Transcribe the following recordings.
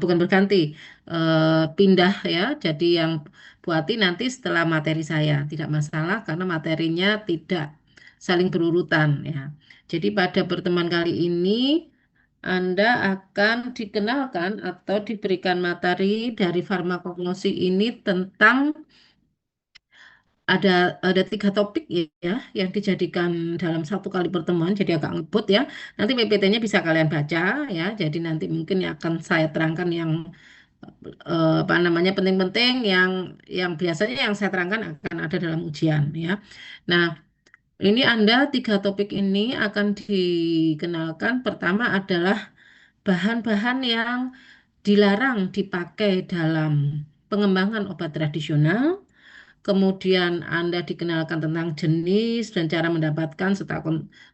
bukan berganti, pindah ya. Jadi yang buati nanti setelah materi saya, tidak masalah karena materinya tidak saling berurutan ya. Jadi pada pertemuan kali ini Anda akan dikenalkan atau diberikan materi dari farmakognosi ini tentang ada ada tiga topik ya yang dijadikan dalam satu kali pertemuan, jadi agak ngebut ya. Nanti PPT-nya bisa kalian baca ya. Jadi nanti mungkin akan saya terangkan yang apa namanya penting-penting yang biasanya yang saya terangkan akan ada dalam ujian ya. Nah, ini Anda tiga topik ini akan dikenalkan. Pertama adalah bahan-bahan yang dilarang dipakai dalam pengembangan obat tradisional. Kemudian Anda dikenalkan tentang jenis dan cara mendapatkan serta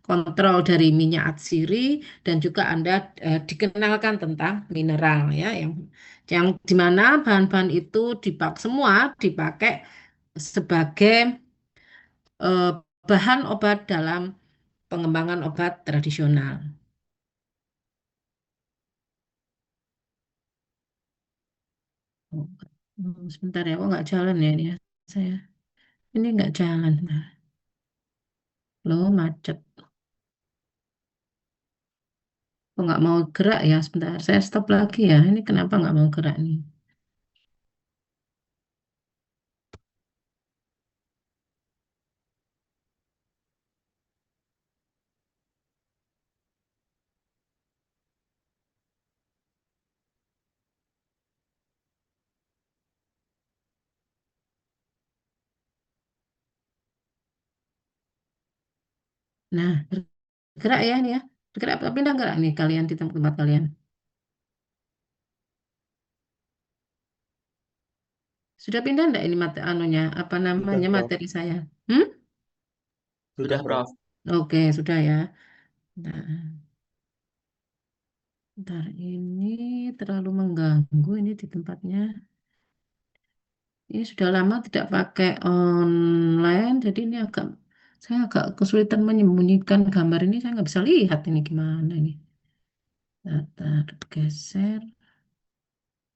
kontrol dari minyak atsiri dan juga Anda dikenalkan tentang mineral ya yang di mana bahan-bahan itu semua dipakai sebagai eh, bahan obat dalam pengembangan obat tradisional. Oh, sebentar ya, kok nggak jalan ya ini ya saya. Ini nggak jalan. Nah, loh macet. Kok nggak mau gerak ya? Sebentar, saya stop lagi ya. Ini kenapa nggak mau gerak nih? Nah, bergerak ya ini ya. Bergerak, pindah gerak nih kalian di tempat kalian. Sudah pindah enggak ini anunya, apa Sudah, namanya Prof. materi saya? Hmm? Sudah, Prof. Oke, sudah ya. Nah, bentar ini terlalu mengganggu ini di tempatnya. Ini sudah lama tidak pakai online, jadi ini saya agak kesulitan menyembunyikan gambar ini. Saya nggak bisa lihat ini gimana ini. Data geser.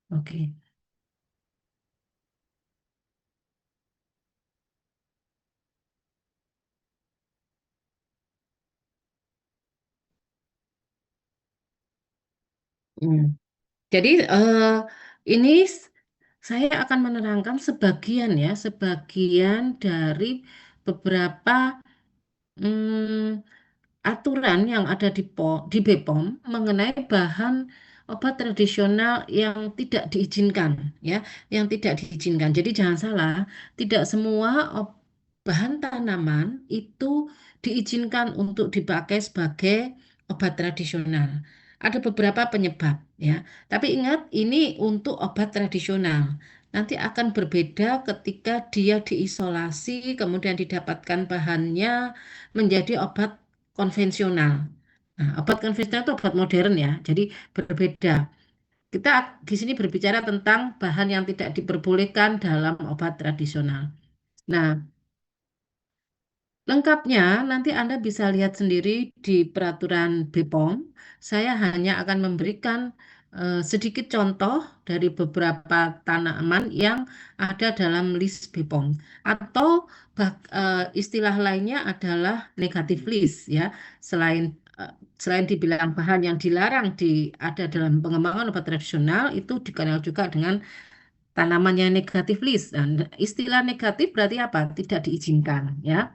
Oke. Hmm. Jadi ini saya akan menerangkan sebagian ya, sebagian dari beberapa aturan yang ada di BPOM mengenai bahan obat tradisional yang tidak diizinkan ya, yang tidak diizinkan. Jadi jangan salah, tidak semua bahan tanaman itu diizinkan untuk dipakai sebagai obat tradisional. Ada beberapa penyebab ya. Tapi ingat ini untuk obat tradisional. Nanti akan berbeda ketika dia diisolasi, kemudian didapatkan bahannya menjadi obat konvensional. Nah, obat konvensional itu obat modern ya, jadi berbeda. Kita di sini berbicara tentang bahan yang tidak diperbolehkan dalam obat tradisional. Nah, lengkapnya nanti Anda bisa lihat sendiri di peraturan BPOM. Saya hanya akan memberikan sedikit contoh dari beberapa tanaman yang ada dalam list BPOM. Atau istilah lainnya adalah negatif list ya. Selain selain dibilang bahan yang dilarang ada dalam pengembangan obat tradisional itu dikenal juga dengan tanaman yang negatif list. Dan istilah negatif berarti apa? Tidak diizinkan ya.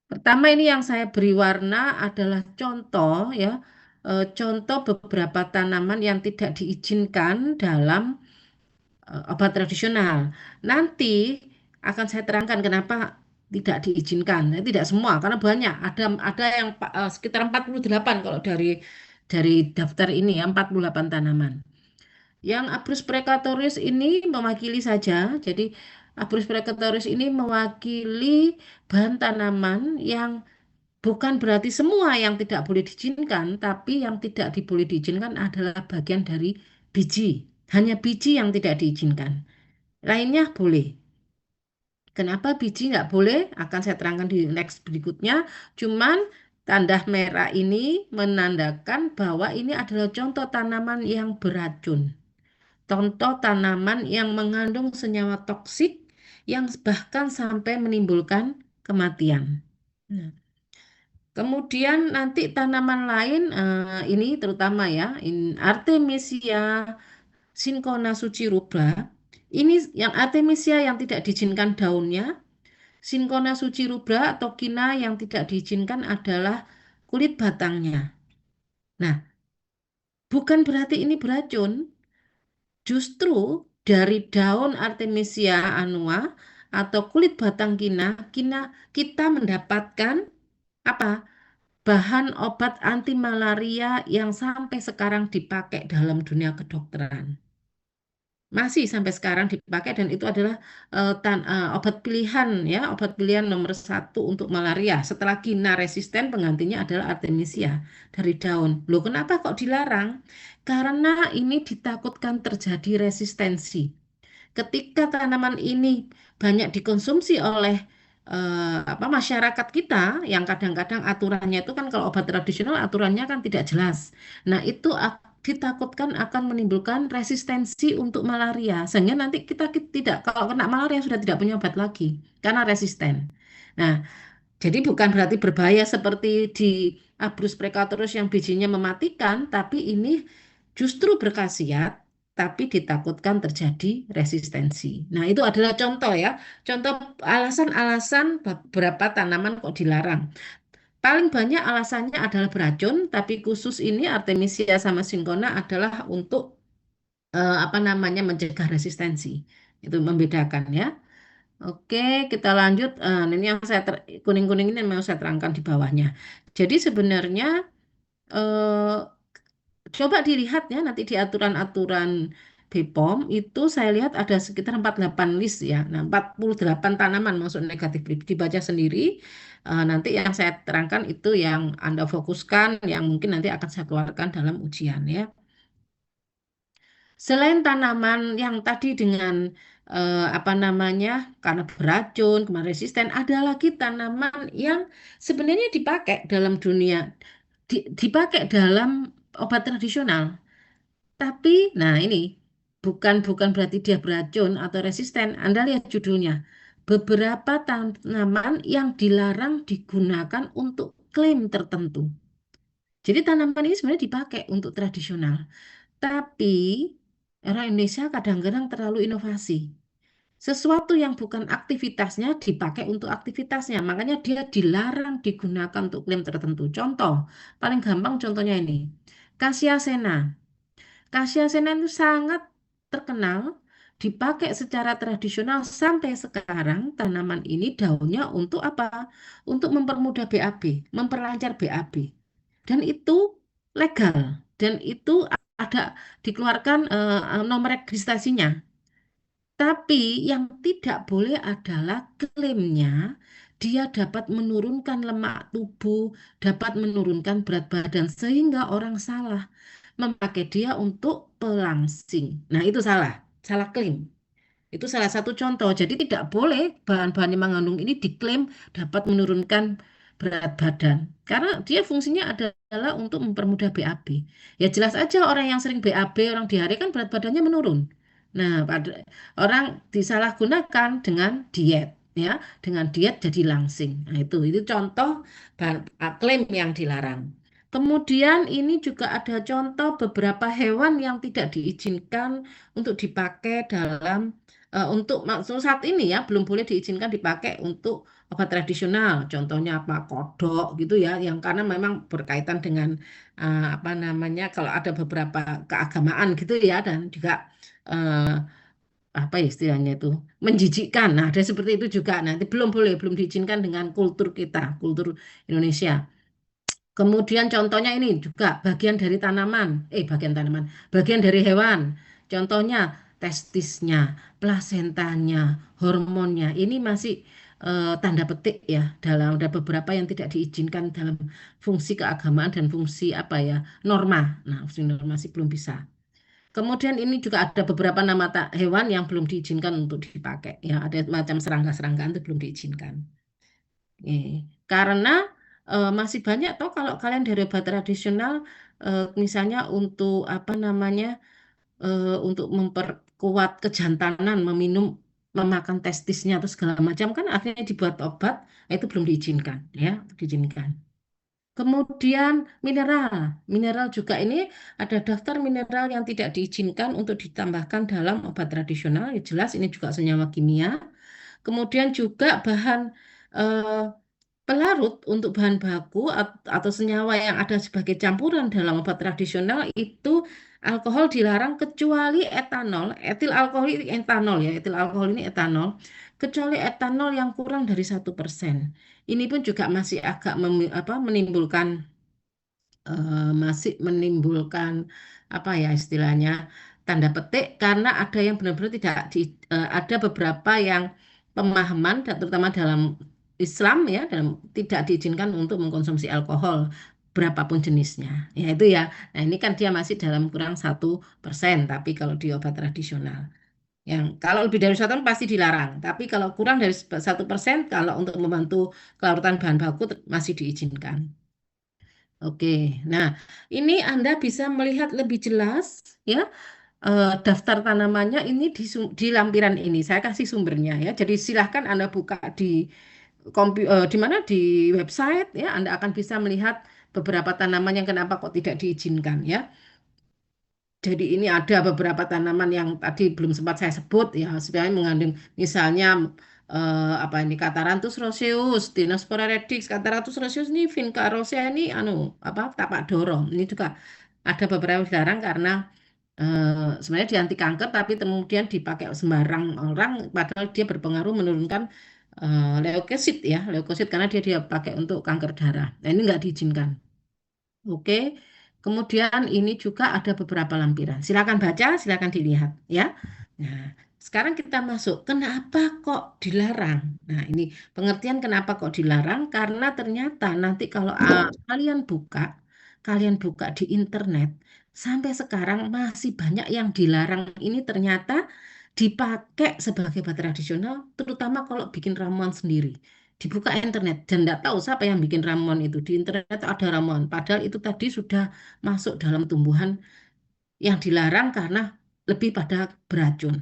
Pertama ini yang saya beri warna adalah contoh ya, contoh beberapa tanaman yang tidak diizinkan dalam obat tradisional. Nanti akan saya terangkan kenapa tidak diizinkan. Tidak semua karena banyak. Ada yang sekitar 48 kalau dari daftar ini ya 48 tanaman. Yang Abrus precatoris ini mewakili saja. Jadi Abrus precatoris ini mewakili bahan tanaman yang bukan berarti semua yang tidak boleh diizinkan, tapi yang tidak boleh diizinkan adalah bagian dari biji. Hanya biji yang tidak diizinkan. Lainnya boleh. Kenapa biji nggak boleh? Akan saya terangkan di next berikutnya. Cuman Tanda merah ini menandakan bahwa ini adalah contoh tanaman yang beracun. Contoh tanaman yang mengandung senyawa toksik yang bahkan sampai menimbulkan kematian. Nah, kemudian nanti tanaman lain ini terutama ya, Artemisia Cinchona sucirubra. Ini yang Artemisia yang tidak diizinkan daunnya, Cinchona sucirubra atau kina yang tidak diizinkan adalah kulit batangnya. Nah, bukan berarti ini beracun. Justru dari daun Artemisia annua atau kulit batang kina, kita mendapatkan apa? Bahan obat anti malaria yang sampai sekarang dipakai dalam dunia kedokteran. Masih sampai sekarang dipakai dan itu adalah obat pilihan ya, obat pilihan nomor satu untuk malaria. Setelah kina resisten, penggantinya adalah Artemisia dari daun. Loh, kenapa kok dilarang? Karena ini ditakutkan terjadi resistensi. Ketika tanaman ini banyak dikonsumsi oleh masyarakat kita yang kadang-kadang aturannya itu kan kalau obat tradisional aturannya kan tidak jelas. Nah, itu ditakutkan akan menimbulkan resistensi untuk malaria sehingga nanti kita tidak kalau kena malaria sudah tidak punya obat lagi karena resisten. Nah, jadi bukan berarti berbahaya seperti di Abrus precatorus yang bijinya mematikan, tapi ini justru berkhasiat, tapi ditakutkan terjadi resistensi. Nah, itu adalah contoh ya, contoh alasan-alasan beberapa tanaman kok dilarang. Paling banyak alasannya adalah beracun, tapi khusus ini Artemisia sama Cinchona adalah untuk mencegah resistensi. Itu membedakan ya. Oke, kita lanjut. Ini yang kuning-kuning ini yang mau saya terangkan di bawahnya. Jadi sebenarnya eh, coba dilihat ya nanti di aturan-aturan BPOM itu saya lihat ada sekitar 48 list ya. Nah, 48 tanaman maksud negatif dibaca sendiri. Nanti yang saya terangkan itu yang Anda fokuskan yang mungkin nanti akan saya keluarkan dalam ujian ya. Selain tanaman yang tadi dengan karena beracun, kemarin resisten, ada lagi tanaman yang sebenarnya dipakai dalam dunia, dipakai dalam obat tradisional. Tapi, nah ini bukan berarti dia beracun atau resisten. Anda lihat judulnya. Beberapa tanaman yang dilarang digunakan untuk klaim tertentu. Jadi tanaman ini sebenarnya dipakai untuk tradisional. Tapi orang Indonesia kadang-kadang terlalu inovasi. Sesuatu yang bukan aktivitasnya dipakai untuk aktivitasnya. Makanya dia dilarang digunakan untuk klaim tertentu. Contoh, paling gampang contohnya ini. Cassia Sena. Cassia Sena itu sangat terkenal, dipakai secara tradisional sampai sekarang. Tanaman ini daunnya untuk apa? Untuk mempermudah BAB, memperlancar BAB. Dan itu legal. Dan itu ada dikeluarkan nomor registrasinya. Tapi yang tidak boleh adalah klaimnya dia dapat menurunkan lemak tubuh, dapat menurunkan berat badan sehingga orang salah memakai dia untuk pelangsing. Nah, itu salah, salah klaim. Itu salah satu contoh. Jadi tidak boleh bahan-bahan yang mengandung ini diklaim dapat menurunkan berat badan. Karena dia fungsinya adalah untuk mempermudah BAB. Ya jelas aja orang yang sering BAB, orang diare kan berat badannya menurun. Nah, orang disalahgunakan dengan diet, ya, dengan diet jadi langsing. Nah, itu contoh klaim yang dilarang. Kemudian ini juga ada contoh beberapa hewan yang tidak diizinkan untuk dipakai dalam untuk maksud saat ini ya belum boleh diizinkan dipakai untuk obat tradisional. Contohnya apa? Kodok gitu ya, yang karena memang berkaitan dengan kalau ada beberapa keagamaan gitu ya dan juga eh, apa istilahnya itu menjijikkan. Nah, ada seperti itu juga. Nanti belum boleh, belum diizinkan dengan kultur kita, kultur Indonesia. Kemudian contohnya ini juga bagian tanaman, bagian dari hewan. Contohnya testisnya, plasentanya, hormonnya. Ini masih tanda petik ya dalam ada beberapa yang tidak diizinkan dalam fungsi keagamaan dan fungsi apa ya norma. Nah, fungsi norma sih belum bisa. Kemudian ini juga ada beberapa nama hewan yang belum diizinkan untuk dipakai. Ya, ada macam serangga-seranggaan itu belum diizinkan. Karena masih banyak toh kalau kalian dari obat tradisional, misalnya untuk apa namanya, untuk memperkuat kejantanan, memakan testisnya atau segala macam kan akhirnya dibuat obat, itu belum diizinkan ya, diizinkan. Kemudian mineral juga ini ada daftar mineral yang tidak diizinkan untuk ditambahkan dalam obat tradisional. Ya jelas ini juga senyawa kimia. Kemudian juga bahan eh, pelarut untuk bahan baku atau senyawa yang ada sebagai campuran dalam obat tradisional itu alkohol dilarang kecuali etanol, etil alkohol ini etanol ya, etil alkohol ini etanol, kecuali etanol yang kurang dari 1%. Ini pun juga masih agak menimbulkan masih menimbulkan apa ya istilahnya tanda petik karena ada yang benar-benar tidak ada beberapa yang pemahaman terutama dalam Islam ya dalam tidak diizinkan untuk mengkonsumsi alkohol berapapun jenisnya ya itu ya. Nah ini kan dia masih dalam kurang 1%, tapi kalau di obat tradisional yang kalau lebih dari 1 pasti dilarang, tapi kalau kurang dari 1%, kalau untuk membantu kelarutan bahan baku masih diizinkan. Oke, nah ini Anda bisa melihat lebih jelas ya, daftar tanamannya ini di lampiran ini. Saya kasih sumbernya ya. Jadi silahkan Anda buka di mana di website ya. Anda akan bisa melihat beberapa tanaman yang kenapa kok tidak diizinkan ya. Jadi ini ada beberapa tanaman yang tadi belum sempat saya sebut ya, sebenarnya mengandung misalnya apa ini Catharanthus roseus, Dinospora redix, Catharanthus roseus ini Vinca rosea ini anu apa tapak dorong. Ini juga ada beberapa yang dilarang karena sebenarnya dia anti kanker tapi kemudian dipakai sembarang orang padahal dia berpengaruh menurunkan leukosit ya, leukosit karena dia pakai untuk kanker darah. Nah, ini nggak diizinkan. Oke. Kemudian ini juga ada beberapa lampiran. Silakan baca, silakan dilihat ya. Nah, sekarang kita masuk. Kenapa kok dilarang? Nah, ini pengertian kenapa kok dilarang karena ternyata nanti kalau kalian buka di internet sampai sekarang masih banyak yang dilarang ini ternyata dipakai sebagai obat tradisional, terutama kalau bikin ramuan sendiri dibuka internet dan tidak tahu siapa yang bikin ramuan itu di internet ada ramuan padahal itu tadi sudah masuk dalam tumbuhan yang dilarang karena lebih pada beracun.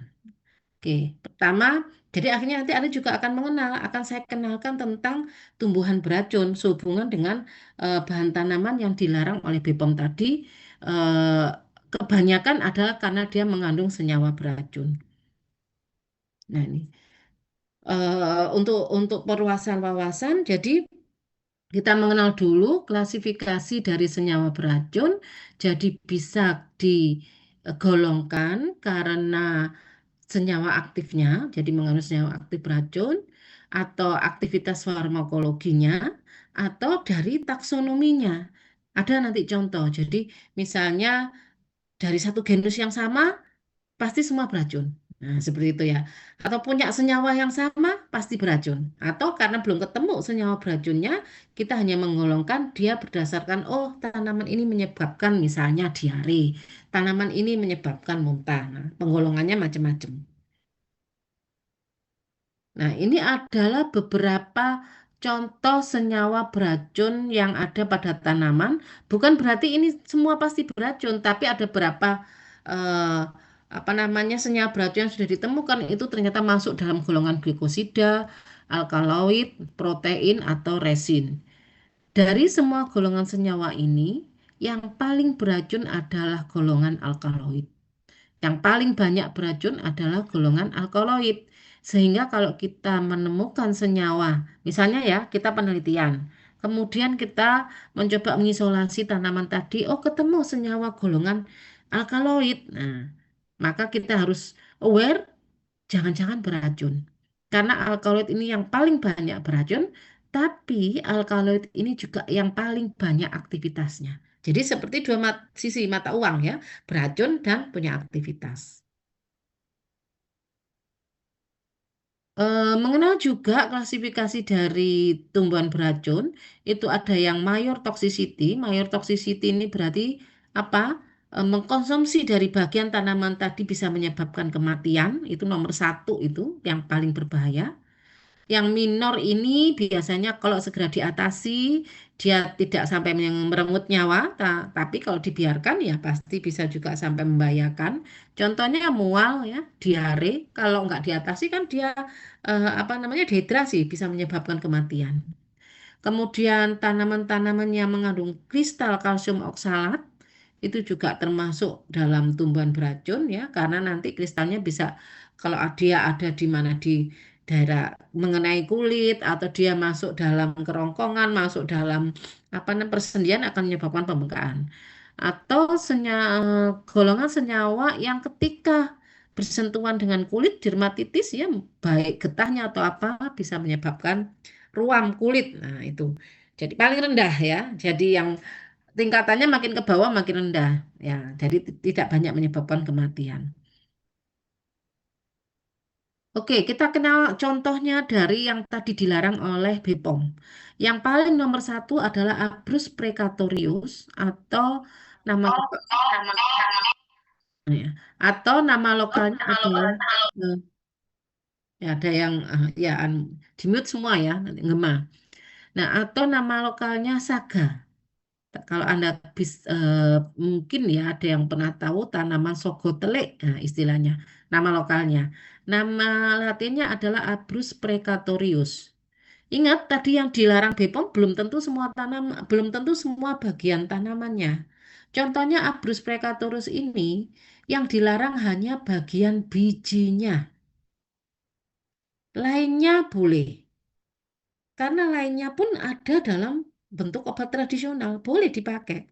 Oke, pertama, jadi akhirnya nanti Anda juga akan saya kenalkan tentang tumbuhan beracun sehubungan dengan bahan tanaman yang dilarang oleh BPOM tadi. eh, Kebanyakan adalah karena dia mengandung senyawa beracun. Nah ini untuk perluasan wawasan, jadi kita mengenal dulu klasifikasi dari senyawa beracun, jadi bisa digolongkan karena senyawa aktifnya, jadi mengandung senyawa aktif beracun, atau aktivitas farmakologinya, atau dari taksonominya. Ada nanti contoh, jadi misalnya dari satu genus yang sama, pasti semua beracun. Nah, seperti itu ya. Atau punya senyawa yang sama, pasti beracun. Atau karena belum ketemu senyawa beracunnya, kita hanya menggolongkan dia berdasarkan, oh tanaman ini menyebabkan misalnya diare, tanaman ini menyebabkan muntah. Nah, penggolongannya macam-macam. Nah, ini adalah beberapa contoh senyawa beracun yang ada pada tanaman. Bukan berarti ini semua pasti beracun, tapi ada beberapa eh, apa namanya senyawa beracun yang sudah ditemukan itu ternyata masuk dalam golongan glikosida, alkaloid, protein atau resin. Dari semua golongan senyawa ini, yang paling beracun adalah golongan alkaloid. Yang paling banyak beracun adalah golongan alkaloid. Sehingga kalau kita menemukan senyawa, misalnya ya, kita penelitian, kemudian kita mencoba mengisolasi tanaman tadi, oh ketemu senyawa golongan alkaloid. Nah, maka kita harus aware, jangan-jangan beracun. Karena alkaloid ini yang paling banyak beracun, tapi alkaloid ini juga yang paling banyak aktivitasnya. Jadi seperti dua sisi mata uang ya, beracun dan punya aktivitas. Mengenal juga klasifikasi dari tumbuhan beracun, itu ada yang mayor toxicity. Mayor toxicity ini berarti apa? Mengkonsumsi dari bagian tanaman tadi bisa menyebabkan kematian. Itu nomor satu itu yang paling berbahaya. Yang minor ini biasanya kalau segera diatasi, dia tidak sampai merenggut nyawa, tapi kalau dibiarkan ya pasti bisa juga sampai membahayakan. Contohnya mual ya, diare, kalau nggak diatasi kan dia apa namanya dehidrasi, bisa menyebabkan kematian. Kemudian tanaman-tanaman yang mengandung kristal kalsium oksalat itu juga termasuk dalam tumbuhan beracun ya, karena nanti kristalnya bisa kalau dia ada di mana di daerah mengenai kulit atau dia masuk dalam kerongkongan, masuk dalam apa namanya persendian akan menyebabkan pembengkakan. Atau golongan senyawa yang ketika bersentuhan dengan kulit dermatitis ya baik getahnya atau apa bisa menyebabkan ruam kulit. Nah, itu. Jadi paling rendah ya. Jadi yang tingkatannya makin ke bawah makin rendah ya. Jadi tidak banyak menyebabkan kematian. Oke, kita kenal contohnya dari yang tadi dilarang oleh BPOM. Yang paling nomor satu adalah Abrus precatorius atau nama ya, atau nama lokalnya adalah eh, ya ada yang ya di mute semua ya, nanti ngema. Nah, atau nama lokalnya Saga. Kalau Anda mungkin ya ada yang pernah tahu tanaman sogotelek, nah, istilahnya, nama lokalnya. Nama latinnya adalah Abrus precatorius. Ingat tadi yang dilarang BPOM belum tentu semua bagian tanamannya. Contohnya Abrus precatorius ini yang dilarang hanya bagian bijinya. Lainnya boleh. Karena lainnya pun ada dalam bentuk obat tradisional, boleh dipakai.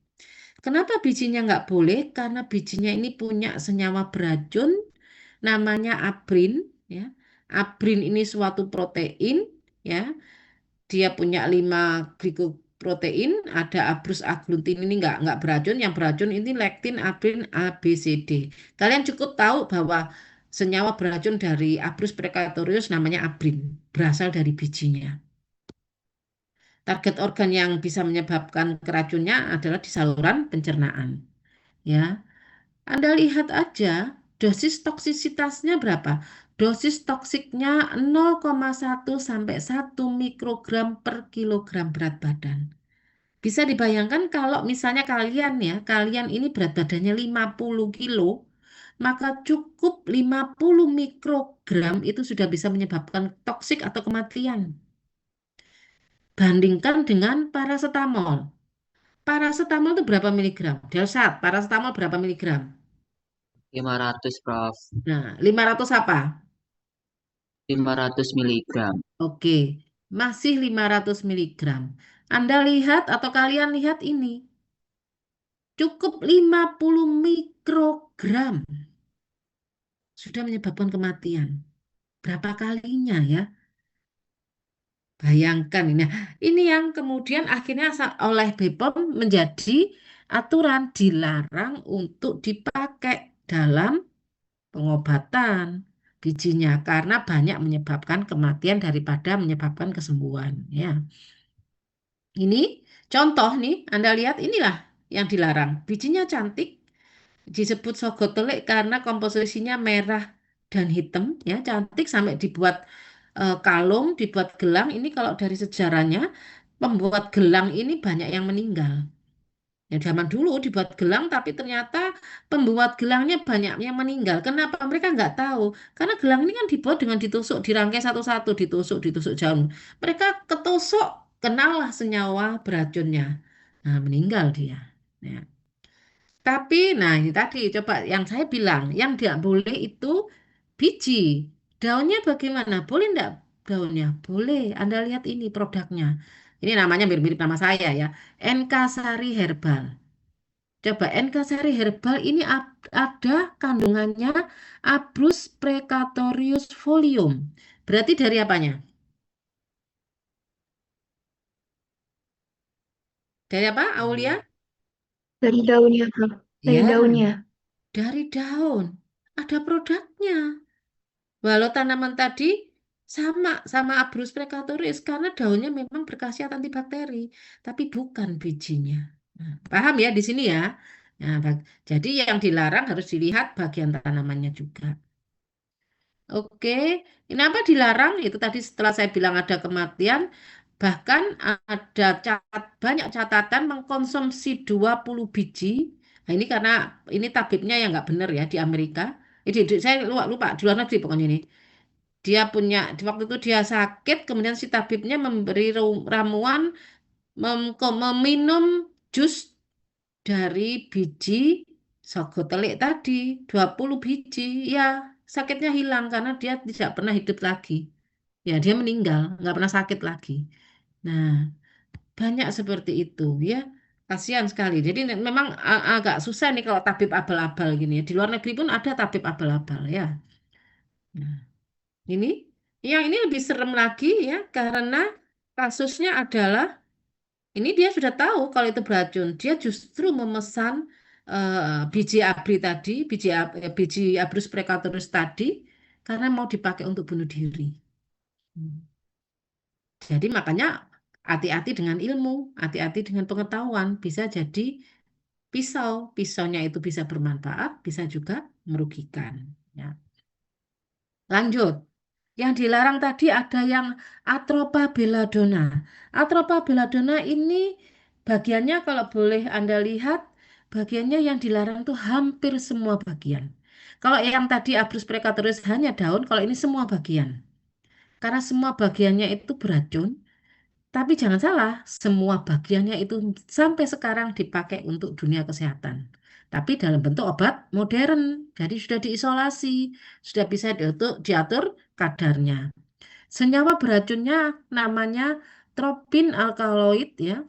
Kenapa bijinya nggak boleh? Karena bijinya ini punya senyawa beracun, namanya abrin. Ya. Abrin ini suatu protein, ya. Dia punya 5 glikoprotein, ada abrus aglutin ini nggak beracun, yang beracun ini lektin, abrin, A, B, C, D. Kalian cukup tahu bahwa senyawa beracun dari abrus precatorius namanya abrin, berasal dari bijinya. Target organ yang bisa menyebabkan keracunnya adalah di saluran pencernaan. Ya, Anda lihat aja dosis toksisitasnya berapa. Dosis toksiknya 0,1 sampai 1 mikrogram per kilogram berat badan. Bisa dibayangkan kalau misalnya kalian ini berat badannya 50 kilo, maka cukup 50 mikrogram itu sudah bisa menyebabkan toksik atau kematian. Bandingkan dengan paracetamol. Paracetamol itu berapa miligram? Delsat, paracetamol berapa miligram? 500, Prof. Nah, 500 apa? 500 miligram. Oke, masih 500 miligram. Anda lihat atau kalian lihat ini, cukup 50 mikrogram sudah menyebabkan kematian. Berapa kalinya ya? Bayangkan ini. Nah, ini yang kemudian akhirnya oleh BPOM menjadi aturan dilarang untuk dipakai dalam pengobatan bijinya karena banyak menyebabkan kematian daripada menyebabkan kesembuhan ya. Ini contoh nih, Anda lihat inilah yang dilarang. Bijinya cantik, disebut sogotelek karena komposisinya merah dan hitam ya, cantik sampai dibuat kalung, dibuat gelang. Ini kalau dari sejarahnya pembuat gelang ini banyak yang meninggal. Ya, zaman dulu dibuat gelang, tapi ternyata pembuat gelangnya banyak yang meninggal. Kenapa? Mereka nggak tahu. Karena gelang ini kan dibuat dengan ditusuk, dirangkai satu-satu, ditusuk, ditusuk jauh. Mereka ketusuk, kenalah senyawa beracunnya. Nah, meninggal dia. Ya. Tapi, nah ini tadi coba yang saya bilang, yang tidak boleh itu biji. Daunnya bagaimana? Boleh enggak daunnya? Boleh. Anda lihat ini produknya. Ini namanya mirip-mirip nama saya ya. NK Sari Herbal. Coba Nkasari Herbal ini ada kandungannya Abrus precatorius folium. Berarti dari apanya? Dari apa, Aulia? Dari daunnya, Prof. Dari Ya, daunnya. dari daun. Ada produknya. Walau tanaman tadi sama Abrus precatorius karena daunnya memang berkhasiat antibakteri, tapi bukan bijinya. Nah, paham ya di sini ya? Nah, jadi yang dilarang harus dilihat bagian tanamannya juga. Oke, kenapa dilarang? Itu tadi setelah saya bilang ada kematian, bahkan ada banyak catatan mengkonsumsi 20 biji. Nah, ini karena ini tabibnya yang nggak benar ya di Amerika. Saya lupa, lupa di luar negeri pokoknya ini. Dia punya, di waktu itu dia sakit, kemudian si tabibnya memberi ramuan meminum jus dari biji sagotelik tadi, 20 biji. Ya, sakitnya hilang karena dia tidak pernah hidup lagi. Ya, dia meninggal, nggak pernah sakit lagi. Nah, banyak seperti itu ya. Kasihan sekali. Jadi memang agak susah nih kalau tabib abal-abal gini ya. Di luar negeri pun ada tabib abal-abal ya. Nah, ini yang ini lebih serem lagi ya karena kasusnya adalah ini dia sudah tahu kalau itu beracun. Dia justru memesan biji abri tadi, biji Abrus precatorus tadi, karena mau dipakai untuk bunuh diri. Hmm. Jadi makanya hati-hati dengan ilmu, hati-hati dengan pengetahuan. Bisa jadi pisaunya itu bisa bermanfaat, bisa juga merugikan. Ya. Lanjut. Yang dilarang tadi ada yang Atropa belladonna. Atropa belladonna ini bagiannya kalau boleh Anda lihat, bagiannya yang dilarang itu hampir semua bagian. Kalau yang tadi Abrus precatorus hanya daun, kalau ini semua bagian. Karena semua bagiannya itu beracun, tapi jangan salah, semua bagiannya itu sampai sekarang dipakai untuk dunia kesehatan. Tapi dalam bentuk obat modern, jadi sudah diisolasi, sudah bisa diatur kadarnya. Senyawa beracunnya namanya tropin alkaloid ya,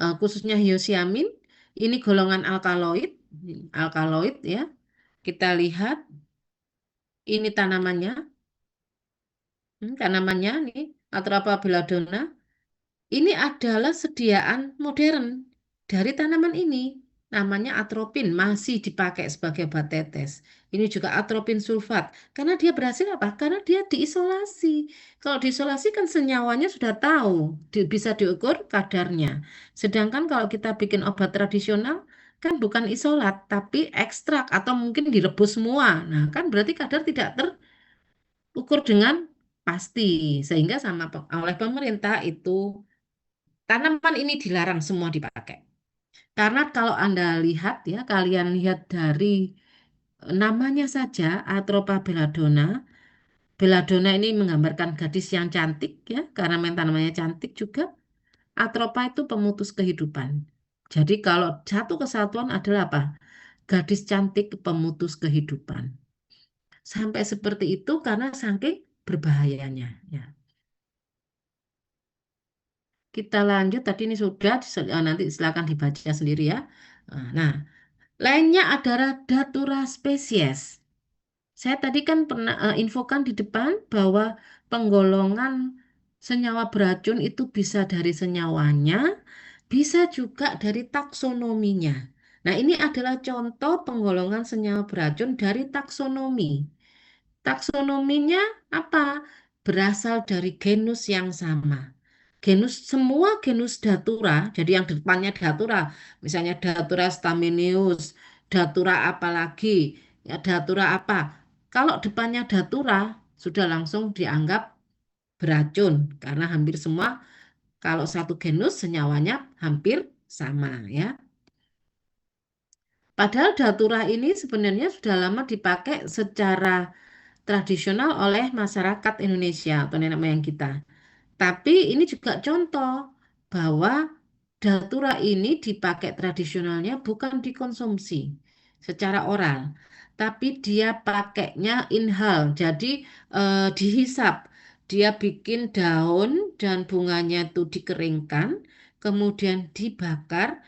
khususnya hyoscyamin. Ini golongan alkaloid ya. Kita lihat ini tanamannya, tanamannya nih Atropa belladonna. Ini adalah sediaan modern dari tanaman ini. Namanya atropin, masih dipakai sebagai obat tetes. Ini juga atropin sulfat. Karena dia berhasil apa? Karena dia diisolasi. Kalau diisolasi kan senyawanya sudah tahu, bisa diukur kadarnya. Sedangkan kalau kita bikin obat tradisional, kan bukan isolat, tapi ekstrak atau mungkin direbus semua. Nah, kan berarti kadar tidak terukur dengan pasti. Sehingga oleh pemerintah itu tanaman ini dilarang semua dipakai. Karena kalau Anda lihat ya, kalian lihat dari namanya saja Atropa belladonna. Belladonna ini menggambarkan gadis yang cantik ya, karena tanamannya cantik juga. Atropa itu pemutus kehidupan. Jadi kalau satu kesatuan adalah apa? Gadis cantik pemutus kehidupan. Sampai seperti itu karena saking berbahayanya ya. Kita lanjut, tadi ini sudah, nanti silakan dibaca sendiri ya. Nah, lainnya adalah datura spesies. Saya tadi kan pernah infokan di depan bahwa penggolongan senyawa beracun itu bisa dari senyawanya, bisa juga dari taksonominya. Nah, ini adalah contoh penggolongan senyawa beracun dari taksonomi. Taksonominya apa? Berasal dari genus yang sama. Semua genus Datura, jadi yang depannya Datura, misalnya Datura stamineus, Datura apalagi, ya Datura apa. Kalau depannya Datura, sudah langsung dianggap beracun, karena hampir semua, kalau satu genus senyawanya hampir sama ya. Padahal Datura ini sebenarnya sudah lama dipakai secara tradisional oleh masyarakat Indonesia atau nenek moyang kita. Tapi ini juga contoh bahwa datura ini dipakai tradisionalnya bukan dikonsumsi secara oral, tapi dia pakainya inhal, jadi dihisap. Dia bikin daun dan bunganya itu dikeringkan, kemudian dibakar,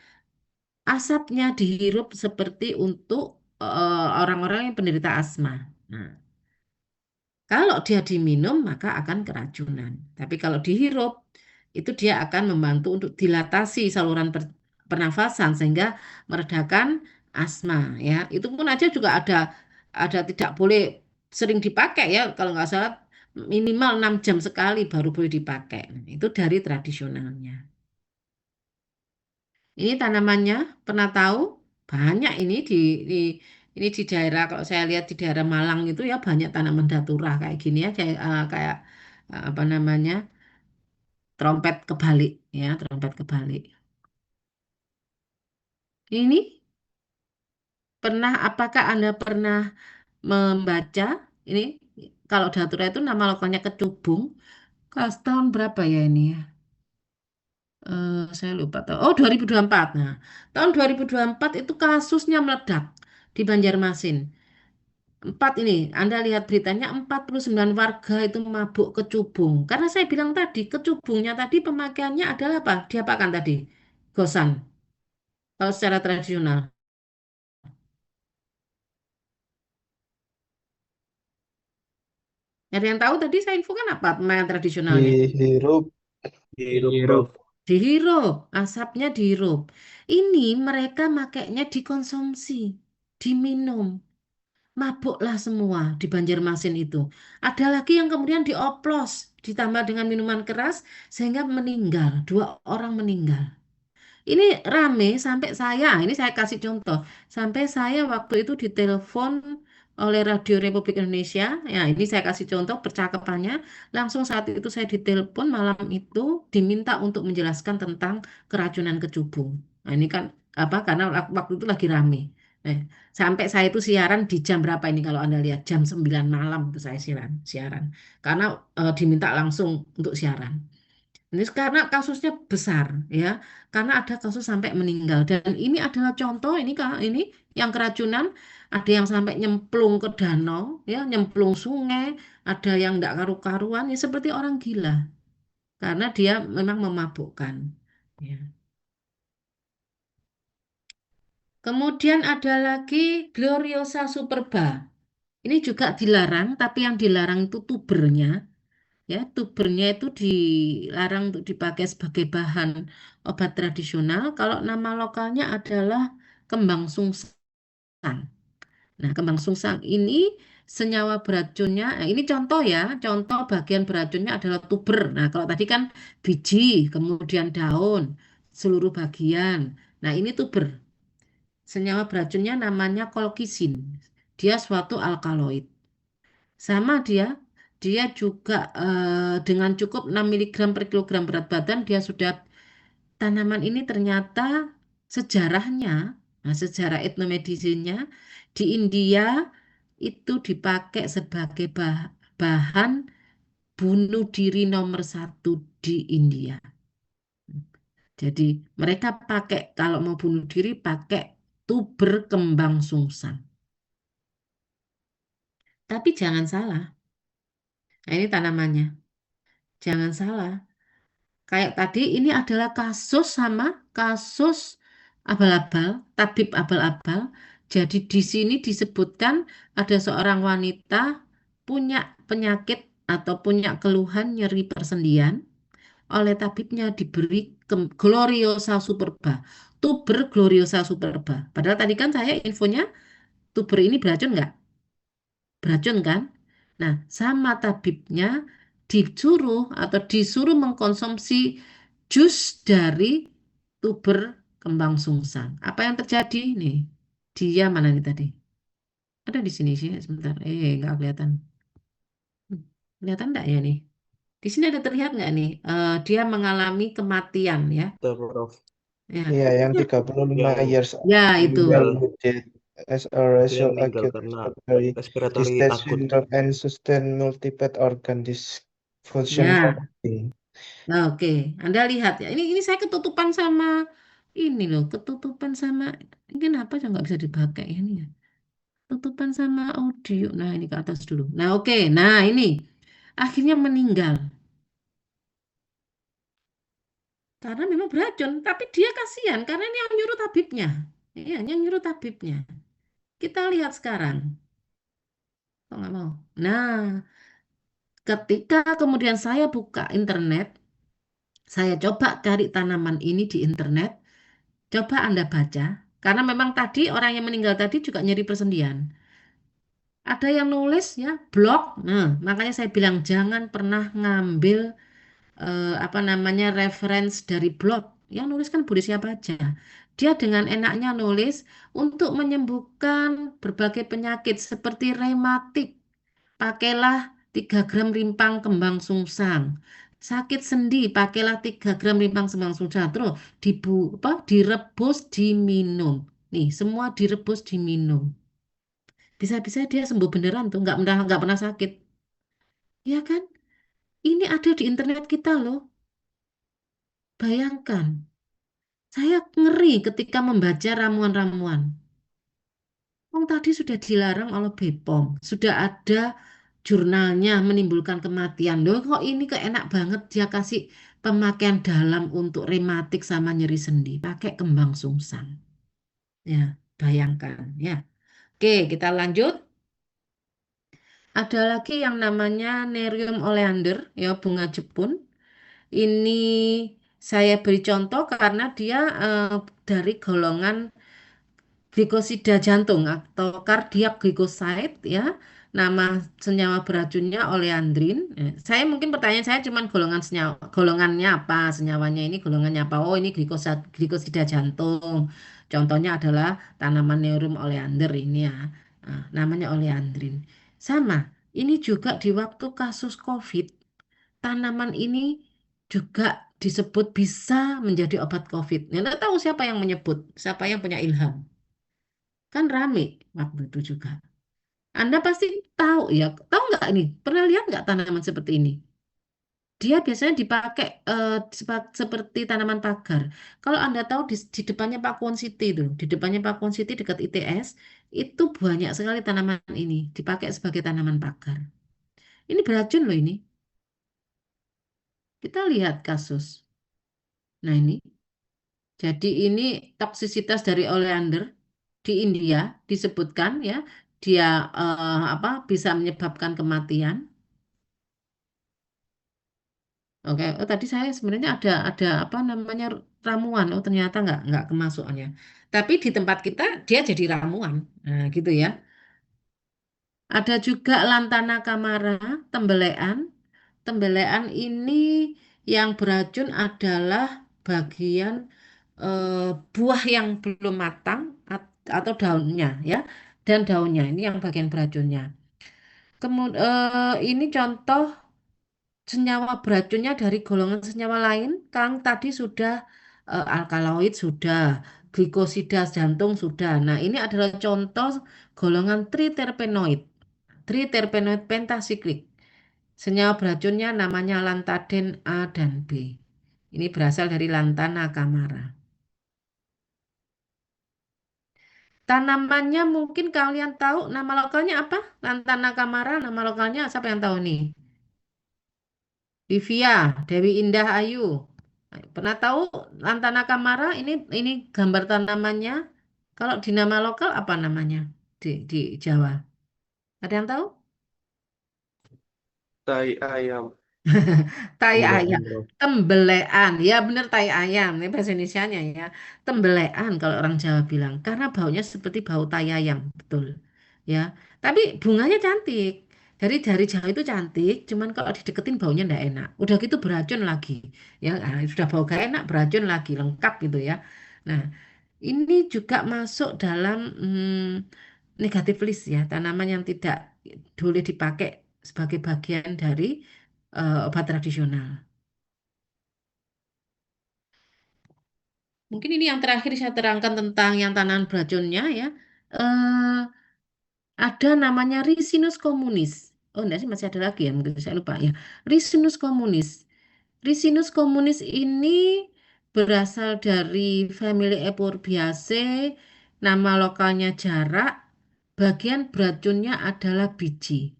asapnya dihirup seperti untuk orang-orang yang penderita asma. Nah, kalau dia diminum, maka akan keracunan. Tapi kalau dihirup, itu dia akan membantu untuk dilatasi saluran pernafasan sehingga meredakan asma. Ya, itu pun aja juga ada tidak boleh sering dipakai ya. Kalau nggak salah minimal 6 jam sekali baru boleh dipakai. Nah, itu dari tradisionalnya. Ini tanamannya pernah tahu? Banyak ini di Ini di daerah, kalau saya lihat di daerah Malang itu ya banyak tanaman datura kayak gini ya, kayak apa namanya, trompet kebalik ya, trompet kebalik. Ini apakah Anda pernah membaca ini, kalau datura itu nama lokalnya kecubung. Kelas tahun berapa ya ini ya? Saya lupa tahu. Oh, 2024. Nah, tahun 2024 itu kasusnya meledak di Banjarmasin. Anda lihat beritanya, 49 warga itu mabuk kecubung. Karena saya bilang tadi, kecubungnya tadi pemakaiannya adalah apa? Diapakan tadi? Gosan. Kalau secara tradisional. Ada yang tahu tadi saya infokan apa pemakaian tradisionalnya? Dihirup, Hirup, Prof. Prof. Dihirup, asapnya dihirup. Ini mereka makainya dikonsumsi, diminum. Mabuklah semua di Banjarmasin itu. Ada lagi yang kemudian dioplos, ditambah dengan minuman keras, sehingga meninggal. 2 orang meninggal. Ini rame sampai ini saya kasih contoh, sampai saya waktu itu ditelepon oleh Radio Republik Indonesia. Ya, ini saya kasih contoh percakapannya. Langsung saat itu saya ditelepon malam itu diminta untuk menjelaskan tentang keracunan kecubung. Nah, ini kan apa? Karena waktu itu lagi rame. Eh, Sampai saya itu siaran di jam berapa ini kalau Anda lihat, jam 9 malam itu saya siaran. Karena diminta langsung untuk siaran. Ini karena kasusnya besar ya, karena ada kasus sampai meninggal dan ini adalah contoh ini yang keracunan, ada yang sampai nyemplung ke danau ya, nyemplung sungai, ada yang enggak karu-karuan ya seperti orang gila karena dia memang memabukkan. Ya. Kemudian ada lagi Gloriosa superba. Ini juga dilarang, tapi yang dilarang itu tubernya. Ya, tubernya itu dilarang untuk dipakai sebagai bahan obat tradisional. Kalau nama lokalnya adalah kembang sungsang. Nah, kembang sungsang ini senyawa beracunnya, ini contoh ya, contoh bagian beracunnya adalah tuber. Nah, kalau tadi kan biji, kemudian daun, seluruh bagian. Nah, ini tuber. Senyawa beracunnya namanya kolkisin. Dia suatu alkaloid. Sama dia juga dengan cukup 6 miligram per kilogram berat badan, dia sudah, tanaman ini ternyata sejarahnya, nah sejarah etnomedisinya di India itu dipakai sebagai bahan bunuh diri nomor 1 di India. Jadi mereka pakai kalau mau bunuh diri pakai tuber kembang sungsang. Tapi jangan salah, nah ini tanamannya. Jangan salah. Kayak tadi ini adalah kasus abal-abal, tabib abal-abal. Jadi di sini disebutkan ada seorang wanita punya penyakit atau punya keluhan nyeri persendian. Oleh tabibnya diberi Gloriosa superba, tuber Gloriosa superba. Padahal tadi kan saya infonya tuber ini beracun nggak? Beracun kan? Nah, sama tabibnya disuruh mengkonsumsi jus dari tuber kembang sungsang. Apa yang terjadi nih? Dia mana nih tadi? Ada di sini sih, sebentar. Nggak kelihatan. Kelihatan nggak ya nih? Di sini ada terlihat nggak nih? Dia mengalami kematian ya. Tuh, Prof. Ya, Iya, yang 35 Yang years ya itu. meninggal, old who died as a yang result meninggal acute karena respiratory respiratory distress akut. syndrome and sustained multiple organ dysfunction Ya, following. oke. Anda lihat ya. Ini saya ketutupan sama ini loh, ketutupan sama ini kenapa ya nggak bisa dipakai ya ini ya? Tutupan sama audio. Nah, ini ke atas dulu. Nah, oke. Nah, ini akhirnya meninggal karena memang beracun. Tapi dia kasihan karena ini yang nyuruh tabibnya. Iya, yang nyuruh tabibnya. Kita lihat sekarang. Kok nggak mau? Nah, ketika kemudian saya buka internet, saya coba cari tanaman ini di internet. Coba Anda baca. Karena memang tadi orang yang meninggal tadi juga nyeri persendian. Ada yang nulis ya, blog. Nah, makanya saya bilang jangan pernah ngambil apa namanya reference dari blog. Yang nulis kan boleh siapa aja. Dia dengan enaknya nulis untuk menyembuhkan berbagai penyakit seperti rematik. Pakailah 3 gram rimpang kembang sungsang. Sakit sendi, pakailah 3 gram rimpang kembang sungsang. Terus direbus, diminum. Nih, semua direbus, diminum. Bisa-bisa dia sembuh beneran tuh, nggak pernah sakit. Ya kan? Ini ada di internet kita loh. Bayangkan, saya ngeri ketika membaca ramuan-ramuan. Tadi sudah dilarang oleh BPOM, sudah ada jurnalnya menimbulkan kematian. Loh, kok ini keenak banget dia kasih pemakaian dalam untuk rematik sama nyeri sendi, pakai kembang sungsang. Ya, bayangkan ya. Oke, kita lanjut. Ada lagi yang namanya Nerium oleander, ya bunga Jepun. Ini saya beri contoh karena dia dari golongan glikosida jantung atau cardiac glycoside ya. Nama senyawa beracunnya oleandrin. Saya mungkin pertanyaan saya cuman golongan senyawa, golongannya apa? Senyawanya ini golongannya apa? Oh, ini glikosida jantung. Contohnya adalah tanaman Neurium oleander ini ya. Nah, namanya oleandrin. Sama, ini juga di waktu kasus COVID, tanaman ini juga disebut bisa menjadi obat COVID. Nggak tahu siapa yang menyebut, siapa yang punya ilham. Kan rame waktu itu juga. Anda pasti tahu ya, tahu nggak ini? Pernah lihat nggak tanaman seperti ini? Dia biasanya dipakai seperti tanaman pagar. Kalau Anda tahu di depannya Pakuwon City itu, di depannya Pakuwon City dekat ITS, itu banyak sekali tanaman ini dipakai sebagai tanaman pagar. Ini beracun loh ini. Kita lihat kasus. Nah ini, jadi ini toksisitas dari oleander di India disebutkan ya, dia bisa menyebabkan kematian. Oke, oh, tadi saya sebenarnya ada apa namanya ramuan. Oh ternyata nggak kemasukannya. Tapi di tempat kita dia jadi ramuan, nah, gitu ya. Ada juga lantana kamara, tembelean. Tembelean ini yang beracun adalah bagian buah yang belum matang atau daunnya ya, dan daunnya ini yang bagian beracunnya. Kemudian ini contoh senyawa beracunnya dari golongan senyawa lain. Kang tadi sudah alkaloid sudah, glikosida jantung sudah. Nah, ini adalah contoh golongan triterpenoid. Triterpenoid pentasiklik. Senyawa beracunnya namanya lantaden A dan B. Ini berasal dari Lantana camara. Tanamannya mungkin kalian tahu nama lokalnya apa? Lantana camara, nama lokalnya siapa yang tahu nih? Livia, Dewi Indah Ayu. Pernah tahu Lantana camara? Ini gambar tanamannya. Kalau di nama lokal apa namanya di Jawa? Ada yang tahu? Tai ayam. Tai ayam, Tembelean. tembelean, ya bener tai ayam, ini bahasa Indonesianya ya, tembelean kalau orang Jawa bilang, karena baunya seperti bau tai ayam, betul, ya. Tapi bunganya cantik, dari jauh itu cantik, cuman kalau dideketin baunya ndak enak. Udah gitu beracun lagi, ya. Sudah bau gak enak, beracun lagi, lengkap gitu ya. Nah, ini juga masuk dalam negatif list ya, tanaman yang tidak boleh dipakai sebagai bagian dari obat tradisional. Mungkin ini yang terakhir saya terangkan tentang yang tanaman beracunnya ya. Eh, ada namanya Ricinus communis. Oh enggak sih masih ada lagi ya, mungkin saya lupa ya. Ricinus communis. Ricinus communis ini berasal dari famili Euphorbia. Nama lokalnya jarak. Bagian beracunnya adalah biji.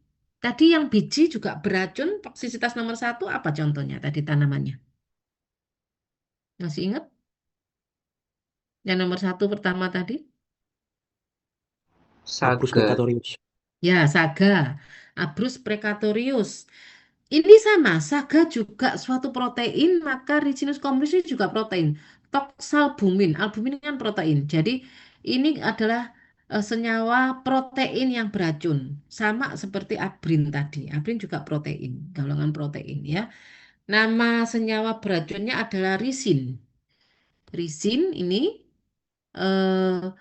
Tadi yang biji juga beracun, toksisitas nomor satu apa contohnya tadi tanamannya? Masih ingat? Yang nomor satu pertama tadi? Abrus Saga. precatorius. Ya, saga. Abrus precatorius. Ini sama, saga juga suatu protein, maka Ricinus communis ini juga protein. Toxalbumin, albumin ini kan protein. Jadi ini adalah senyawa protein yang beracun. Sama seperti abrin tadi. Abrin juga protein, golongan protein ya. Nama senyawa beracunnya adalah risin. Risin ini eh,